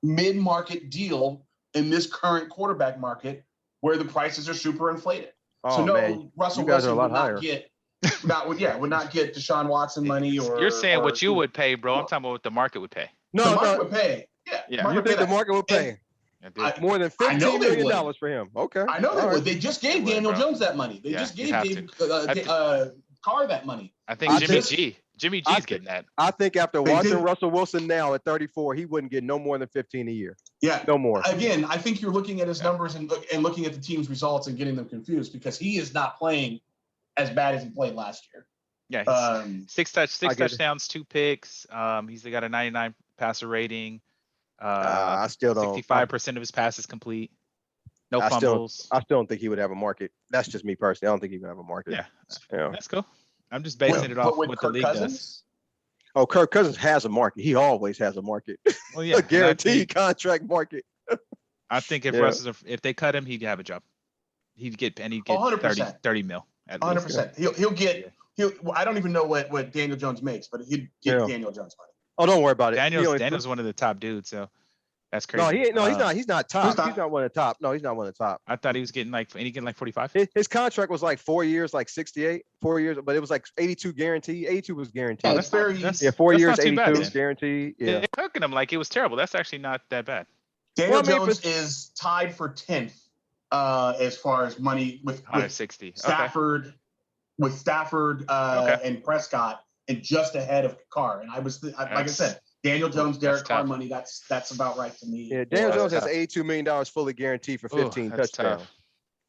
mid-market deal in this current quarterback market where the prices are super inflated. Russell Wilson would not get Deshaun Watson money or you're saying what you would pay, bro. I'm talking about what the market would pay. The market would pay. Yeah. You think the market would pay? More than $15 million for him. Okay. I know they would. They just gave Daniel Jones that money. They just gave Carr that money. I think Jimmy G's getting that. I think after They watching did- Russell Wilson now at 34, he wouldn't get no more than 15 a year. Yeah. No more. Again, I think you're looking at his numbers and looking at the team's results and getting them confused because he is not playing as bad as he played last year. Yeah, he's six I get it. touchdowns, 2 picks. He's got a 99 passer rating. I still don't. 65% of his passes complete. No I still fumbles. don't think he would have a market. That's just me personally. I don't think he would have a market. Yeah, that's cool. I'm just basing it off with what the Kirk league Cousins? does. Oh, Kirk Cousins has a market. He always has a market. Well, yeah, A and I guaranteed think, contract market. I think if Yeah. if they cut him, he'd have a job. He'd get 30 100%. mil at least. 100%. He'll get. I don't even know what Daniel Jones makes, but he'd get Daniel Jones money. Oh, don't worry about it. Daniel's one of the top dudes, so that's crazy. No, he ain't. No, he's not. He's not top. He's not. He's not one of the top. No, he's not one of the top. I thought he was getting like 45. His contract was like 4 years, like 68, 4 years, but it was like 82 guaranteed. 82 was guaranteed. Yeah, that's very. that's, Yeah, 4 that's years, not too 82 bad, man. guaranteed. Yeah. They're cooking him like it was terrible. That's actually not that bad. Daniel Well, I mean, Jones is tied for 10th as far as money with 160. Stafford, and Prescott, and just ahead of Carr. And like I said, Daniel Jones, Derek Carr tough. money. That's about right to me. Yeah, Daniel Jones has tough. $82 million fully guaranteed for 15 that's touchdowns. tough.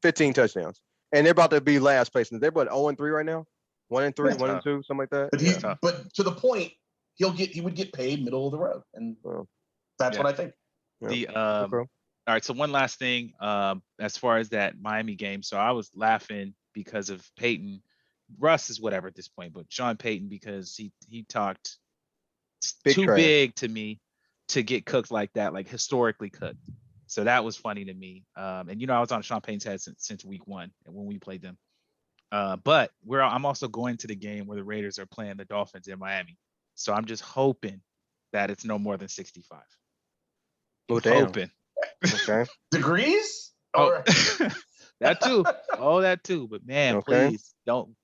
15 touchdowns. And they're about to be last place. They're about 0-3 right now. 1-3, That's 1-2, something like that. But but to the point, he would get paid middle of the road, and that's what I think. All right, so one last thing, as far as that Miami game. So I was laughing because of Peyton. Russ is whatever at this point, but Sean Payton, because he talked too big to me to get cooked like that, like historically cooked. So that was funny to me. And I was on Sean Payton's head since week 1 and when we played them. But I'm also going to the game where the Raiders are playing the Dolphins in Miami. So I'm just hoping that it's no more than 65. Oh, damn. Hoping. Okay. Degrees? Oh, that too. Oh, that too. But man, Okay. please don't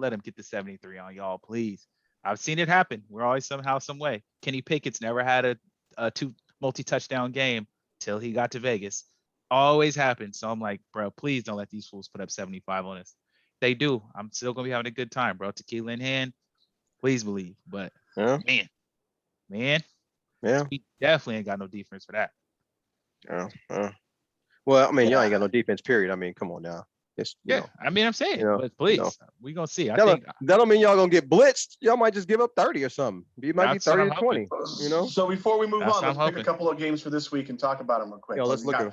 let him get the 73 on y'all, please. I've seen it happen. We're always somehow, some way. Kenny Pickett's never had a 2 multi-touchdown game till he got to Vegas. Always happens. So I'm like, bro, please don't let these fools put up 75 on us. They do. I'm still gonna be having a good time, bro. Tequila in hand. Please believe. But man, Yeah. we definitely ain't got no defense for that. Well, I mean, y'all ain't got no defense, period. I mean, come on now. It's, I mean, I'm saying, but please, we gonna see. I that think don't mean y'all gonna get blitzed. Y'all might just give up 30 or something. You might be 30 to 20. So before we move That's on, what I'm let's pick hoping. a couple of games for this week and talk about them real quick. Yo, let's look at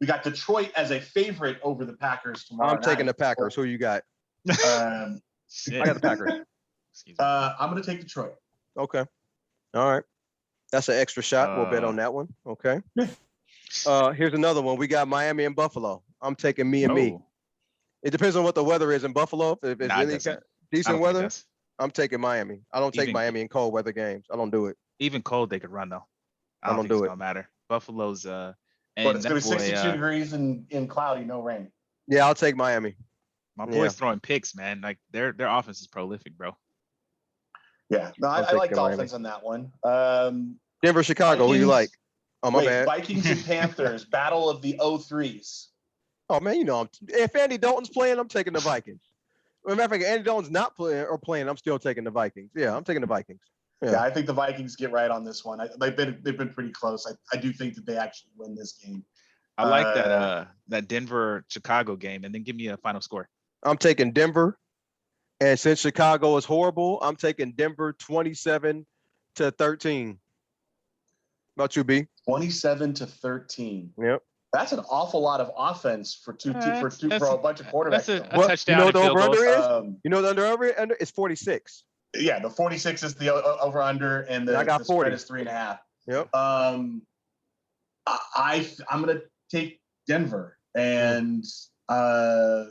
We got Detroit as a favorite over the Packers tomorrow. I'm taking the Packers. Who you got? I got the Packers. Excuse me. I'm going to take Detroit. Okay. All right. That's an extra shot. We'll bet on that one. Okay. Here's another one. We got Miami and Buffalo. I'm taking me. It depends on what the weather is in Buffalo. If it's really decent weather, I'm taking Miami. I don't take Miami in cold weather games. I don't do it. Even cold, they could run though. I don't think do it's it. gonna matter. Buffalo's But it's going to be 62 degrees and cloudy, no rain. Yeah, I'll take Miami. My boy's throwing picks, man. Like their offense is prolific, bro. Yeah, no, I like Dolphins on that one. Denver, Chicago. Who you like? Oh, my bad. Vikings and Panthers, battle of the 03s. Oh man, if Andy Dalton's playing, I'm taking the Vikings. As a matter of fact, Andy Dalton's not playing, I'm still taking the Vikings. Yeah, I'm taking the Vikings. Yeah, I think the Vikings get right on this one. They've been pretty close. I do think that they actually win this game. I like that Denver Chicago game, and then give me a final score. I'm taking Denver, and since Chicago is horrible, I'm taking Denver 27-13. About you, B? 27-13. Yep. That's an awful lot of offense for a bunch of quarterbacks. That's a touchdown. You know what the over-under is? You know what the under is 46. Yeah, the 46 is the over-under, and I got the 40. Spread is 3.5. Yep. I'm gonna take Denver, and I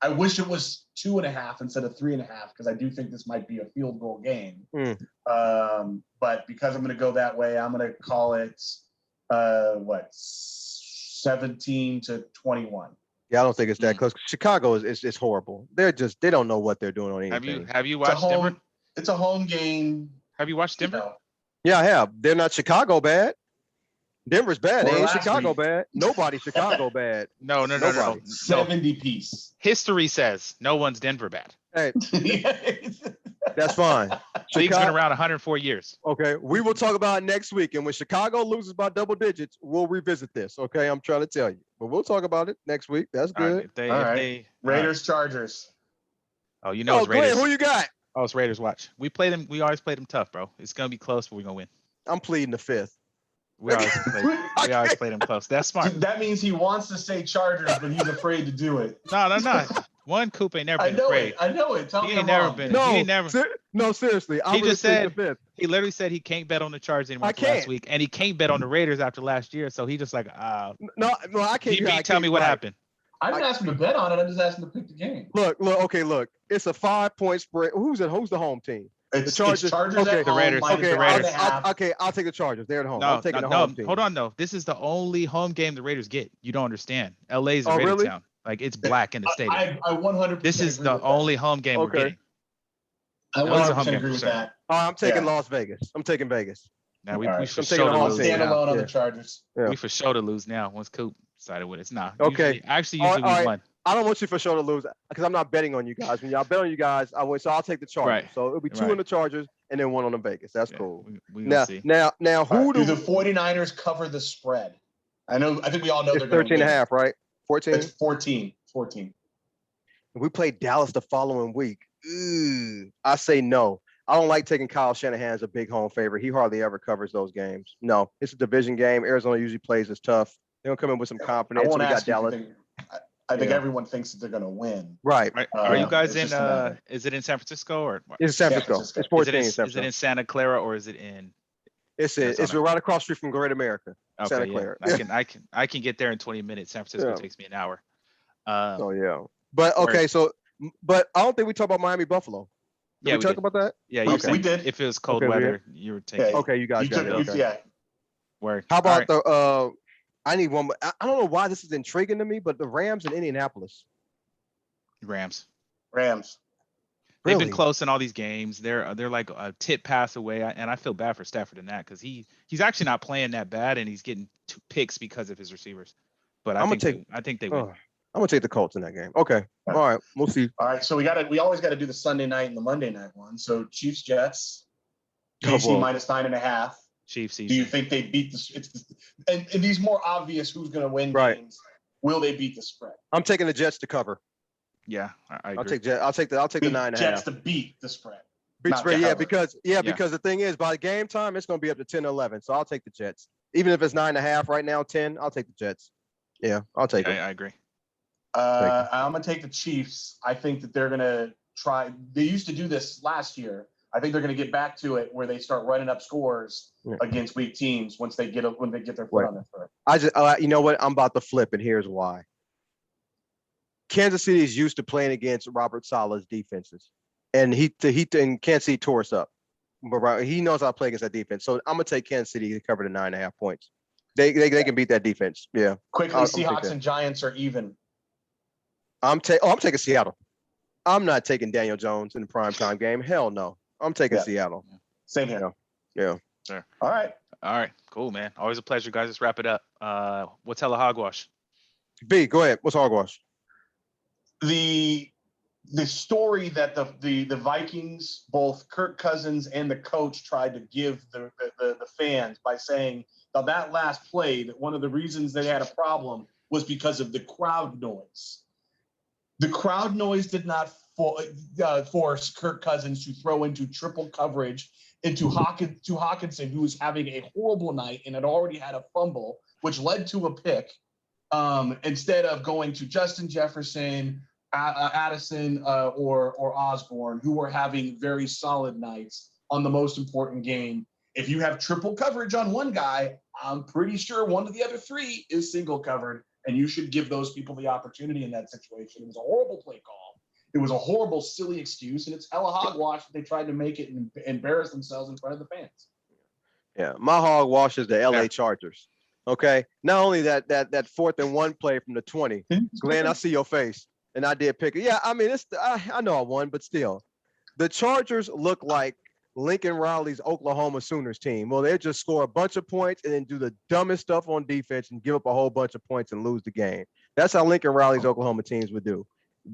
wish it was 2.5 instead of 3.5 because I do think this might be a field goal game. But because I'm gonna go that way, I'm gonna call it 17-21. Yeah, I don't think it's that close. Chicago is horrible. They don't know what they're doing on anything. Have you watched Denver? It's a home game. Have you watched Denver? Yeah, I have. They're not Chicago bad. Denver's bad. Or They ain't last Chicago week. bad. Nobody Chicago bad. No. Nobody. 70 piece. History says no one's Denver bad. Hey, that's fine. League's been Chicago. around 104 years. Okay, we will talk about it next week. And when Chicago loses by double digits, we'll revisit this. Okay, I'm trying to tell you. But we'll talk about it next week. That's All right, good. if they, All if right. they, Raiders, Chargers. Oh, you know Oh, it's Glenn, Raiders. who you got? Oh, it's Raiders. Watch. We played them. We always played them tough, bro. It's gonna be close, but we're gonna win. I'm pleading the fifth. We always played them close. That's smart. That means he wants to say Chargers, but he's afraid to do it. No. One Coop ain't never I been know afraid. it. I know it. Tell He me ain't I'm never wrong. been. No, He ain't never. no, seriously. I'm He gonna just plead said the fifth. he literally said he can't bet on the Chargers anymore I after last can't. week, and he can't bet on the Raiders after last year. So he just like, No, I can't. DB, tell me what happened. I didn't ask him to bet on it. I just asked him to pick the game. Look. Look. It's a 5-point spread. Who's the home team? It's Chargers- Chargers okay. at The home, Raiders. minus The five Raiders. and a half. Okay, I'll take the Chargers. They're at home. No, I'm taking the home team. hold on though. This is the only home game the Raiders get. You don't understand. LA's a Oh, Raider really? town. Like it's black in the stadium. I 100%. This is agree the with that. only home game we're Okay. getting. I No, it's a 100% home game agree for with sure. that. I'm taking Yeah. Las Vegas. I'm taking Vegas. Now we All right. for I'm taking sure the to home lose team. Stand now. alone on Yeah. the Chargers. Yeah. We for sure to lose now once Coop sided with us. Nah. Okay. Usually All we right. won. I don't want you for sure to lose because I'm not betting on you guys. When y'all bet on you guys, I win. So I'll take the Chargers. Right. So it'll be 2 Right. on the Chargers and then 1 on the Vegas. That's Yeah, cool. we gonna Now, see. now, All who right, do do the 49ers cover the spread? I think we all know it's they're going to 13 and a half, right? 14. It's 14. 14. We play Dallas the following week. I say no. I don't like taking Kyle Shanahan as a big home favorite. He hardly ever covers those games. No, it's a division game. Arizona usually plays as tough. They're gonna come in with some I confidence. won't We got ask you if you Dallas. think. I think Yeah. everyone thinks that they're going to win. Right. Are you Yeah, guys it's in just a matter. is it in San Francisco or It's San San Francisco. Francisco. It's 14 is San it in Francisco. Santa Clara or is it in It's Arizona? right across the street from Great America. Okay, Santa yeah. Clara. I can get there in 20 minutes. San Francisco Yeah. takes me an hour. Oh yeah. But okay, Whereas- but I don't think we talk about Miami Buffalo. Did Yeah, we we talk did. about that? Yeah, We- you we said did. if it was cold Okay, we weather, you were taking Yeah. Okay, you guys You got took, it. Okay. yeah. word. How All about right. the I need one more. I don't know why this is intriguing to me, but the Rams in Indianapolis. Rams? Rams. They've Really? been close in all these games. They're like a tip pass away, and I feel bad for Stafford in that because he's actually not playing that bad, and he's getting 2 picks because of his receivers. But I'm I gonna think they win. I'm gonna take the Colts in that game. Okay. All right. We'll see. All right. So we always got to do the Sunday night and the Monday night one. So Chiefs, Jets, Oh, KC boy. minus 9.5. Chiefs Do you season. think they beat and these more obvious who's going to win Right. games? Will they beat the spread? I'm taking the Jets to cover. Yeah, I I'll agree. take Jet. I'll take the 9.5. Jets to beat the spread. Beat not spread, to yeah, cover. because the thing is, by game time, it's gonna be up to 10 or 11. So I'll take the Jets. Even if it's 9.5 right now, 10, I'll take the Jets. Yeah, I'll take it. I agree. I'm going to take the Chiefs. I think that they're going to try. They used to do this last year. I think they're going to get back to it where they start running up scores Yeah. against weak teams once they get their foot Right. on their throat. I just, you know what? I'm about to flip, and here's why. Kansas City is used to playing against Robert Saleh's defenses, and he and Kansas City tore us up. But he knows how to play against that defense. So I'm gonna take Kansas City to cover the 9.5 points. They can beat that defense. Yeah. Quickly, I'll take Seahawks that. and Giants are even. I'm taking Seattle. I'm not taking Daniel Jones in the primetime game. Hell no. I'm taking Yeah. Seattle. Same here. Yeah. All right. All right, cool, man. Always a pleasure, guys. Let's wrap it up. What's hella hogwash? B, go ahead. What's hogwash? The story that the Vikings, both Kirk Cousins and the coach, tried to give the fans by saying that last play, that one of the reasons they had a problem was because of the crowd noise. The crowd noise did not force Kirk Cousins to throw into triple coverage into Hawkinson, who was having a horrible night and had already had a fumble, which led to a pick. Instead of going to Justin Jefferson, Addison, or Osborne, who were having very solid nights on the most important game. If you have triple coverage on one guy, I'm pretty sure one of the other 3 is single covered, and you should give those people the opportunity in that situation. It was a horrible play call. It was a horrible, silly excuse, and it's hella hogwash that they tried to make it and embarrass themselves in front of the fans. Yeah, my hogwash is the LA Chargers. Okay. Not only that 4th and 1 play from the 20. Glenn, I see your face. And I did pick it. Yeah, I mean, I know I won, but still. The Chargers look like Lincoln Riley's Oklahoma Sooners team. Well, they just score a bunch of points and then do the dumbest stuff on defense and give up a whole bunch of points and lose the game. That's how Lincoln Riley's Oklahoma teams would do.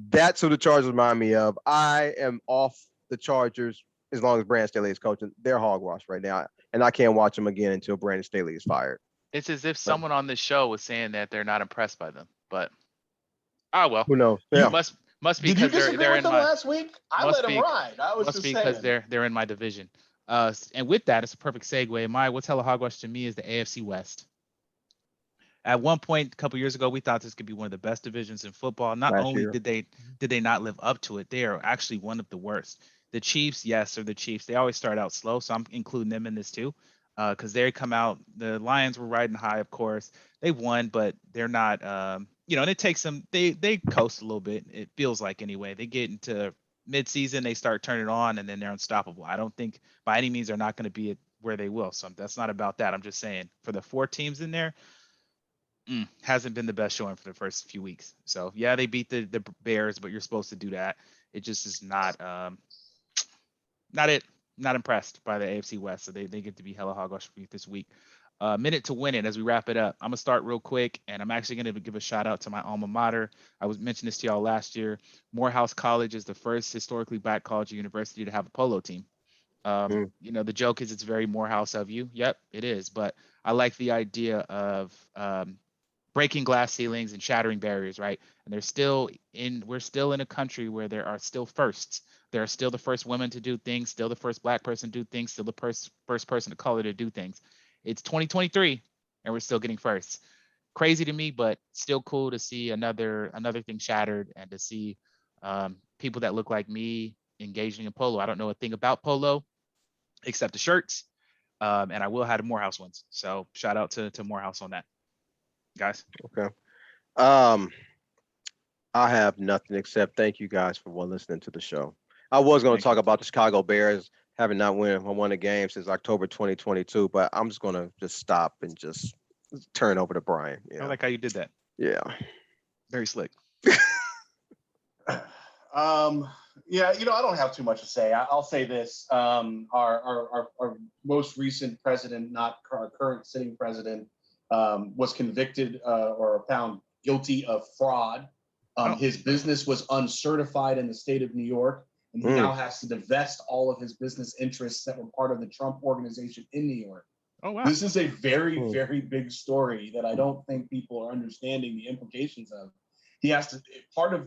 That's who the Chargers remind me of. I am off the Chargers as long as Brandon Staley is coaching. They're hogwash right now, and I can't watch them again until Brandon Staley is fired. It's as if someone on this show was saying that they're not impressed by them, but well, Who knows? Yeah. must be Did you because disagree they're with in them my last week? I must let them be ride. I was must just be saying. because they're in my division. And with that, it's a perfect segue. What's hella hogwash to me is the AFC West. At one point, a couple years ago, we thought this could be one of the best divisions in football. Not Last only year. did they not live up to it, they are actually one of the worst. The Chiefs, yes, are the Chiefs. They always start out slow, so I'm including them in this too, because they come out. The Lions were riding high, of course. They won, but they're not. And it takes them. They coast a little bit. It feels like anyway. They get into midseason, they start turning on, and then they're unstoppable. I don't think by any means they're not going to be where they will. So that's not about that. I'm just saying for the 4 teams in there. Hasn't been the best showing for the first few weeks. So yeah, they beat the Bears, but you're supposed to do that. It just is not it. Not impressed by the AFC West. So they get to be hella hogwash this week. Minute to win it as we wrap it up. I'm gonna start real quick, and I'm actually gonna give a shout out to my alma mater. I was mentioning this to y'all last year. Morehouse College is the first historically black college or university to have a polo team. The joke is it's very Morehouse of you. Yep, it is. But I like the idea of breaking glass ceilings and shattering barriers, right? And we're still in a country where there are still firsts. There are still the first women to do things, still the first black person to do things, still the first person of color to do things. It's 2023 and we're still getting firsts. Crazy to me, but still cool to see another thing shattered and to see people that look like me engaging in polo. I don't know a thing about polo except the shirts. And I will have the Morehouse ones. So shout out to Morehouse on that. Guys. Okay. I have nothing except thank you guys for listening to the show. I was going to talk about the Chicago Bears having not won a game since October 2022, but I'm just going to stop and just turn over to Brian. Yeah. I like how you did that. Yeah. Very slick. Yeah, I don't have too much to say. I'll say this: our most recent president, not our current sitting president, was convicted or found guilty of fraud. His business was uncertified in the state of New York, and he now has to divest all of his business interests that were part of the Trump organization in New York. Oh, wow. This is a very, very big story that I don't think people are understanding the implications of. He has to,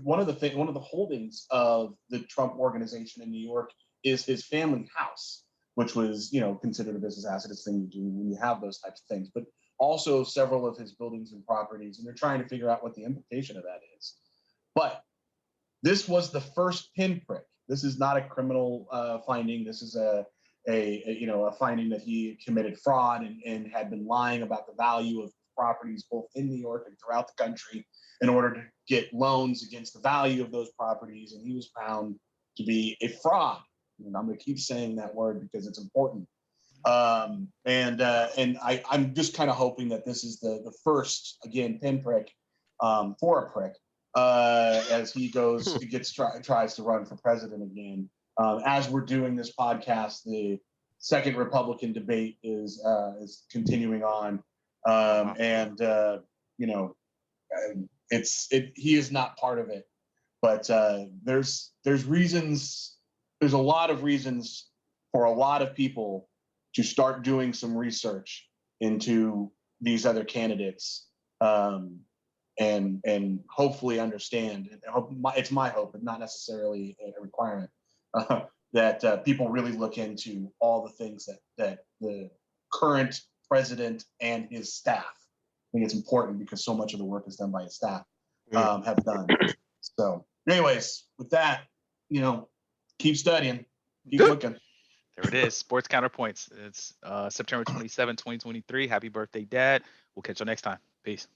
one of the holdings of the Trump organization in New York is his family house, which was, considered a business asset. It's thing to do when you have those types of things, but also several of his buildings and properties. And they're trying to figure out what the implication of that is. But this was the first pinprick. This is not a criminal finding. This is a finding that he committed fraud and had been lying about the value of properties both in New York and throughout the country in order to get loans against the value of those properties. And he was found to be a fraud. And I'm going to keep saying that word because it's important. I'm just kind of hoping that this is the first, again, pinprick for a prick as he tries to run for president again. As we're doing this podcast, the second Republican debate is continuing on. He is not part of it, but there's a lot of reasons for a lot of people to start doing some research into these other candidates and hopefully understand. It's my hope, but not necessarily a requirement, that people really look into all the things that the current president and his staff, I think it's important because so much of the work is done by his staff, have done. So anyways, with that, keep studying, keep looking. There it is. Sports Counterpoints. It's September 27, 2023. Happy birthday, Dad. We'll catch you next time. Peace.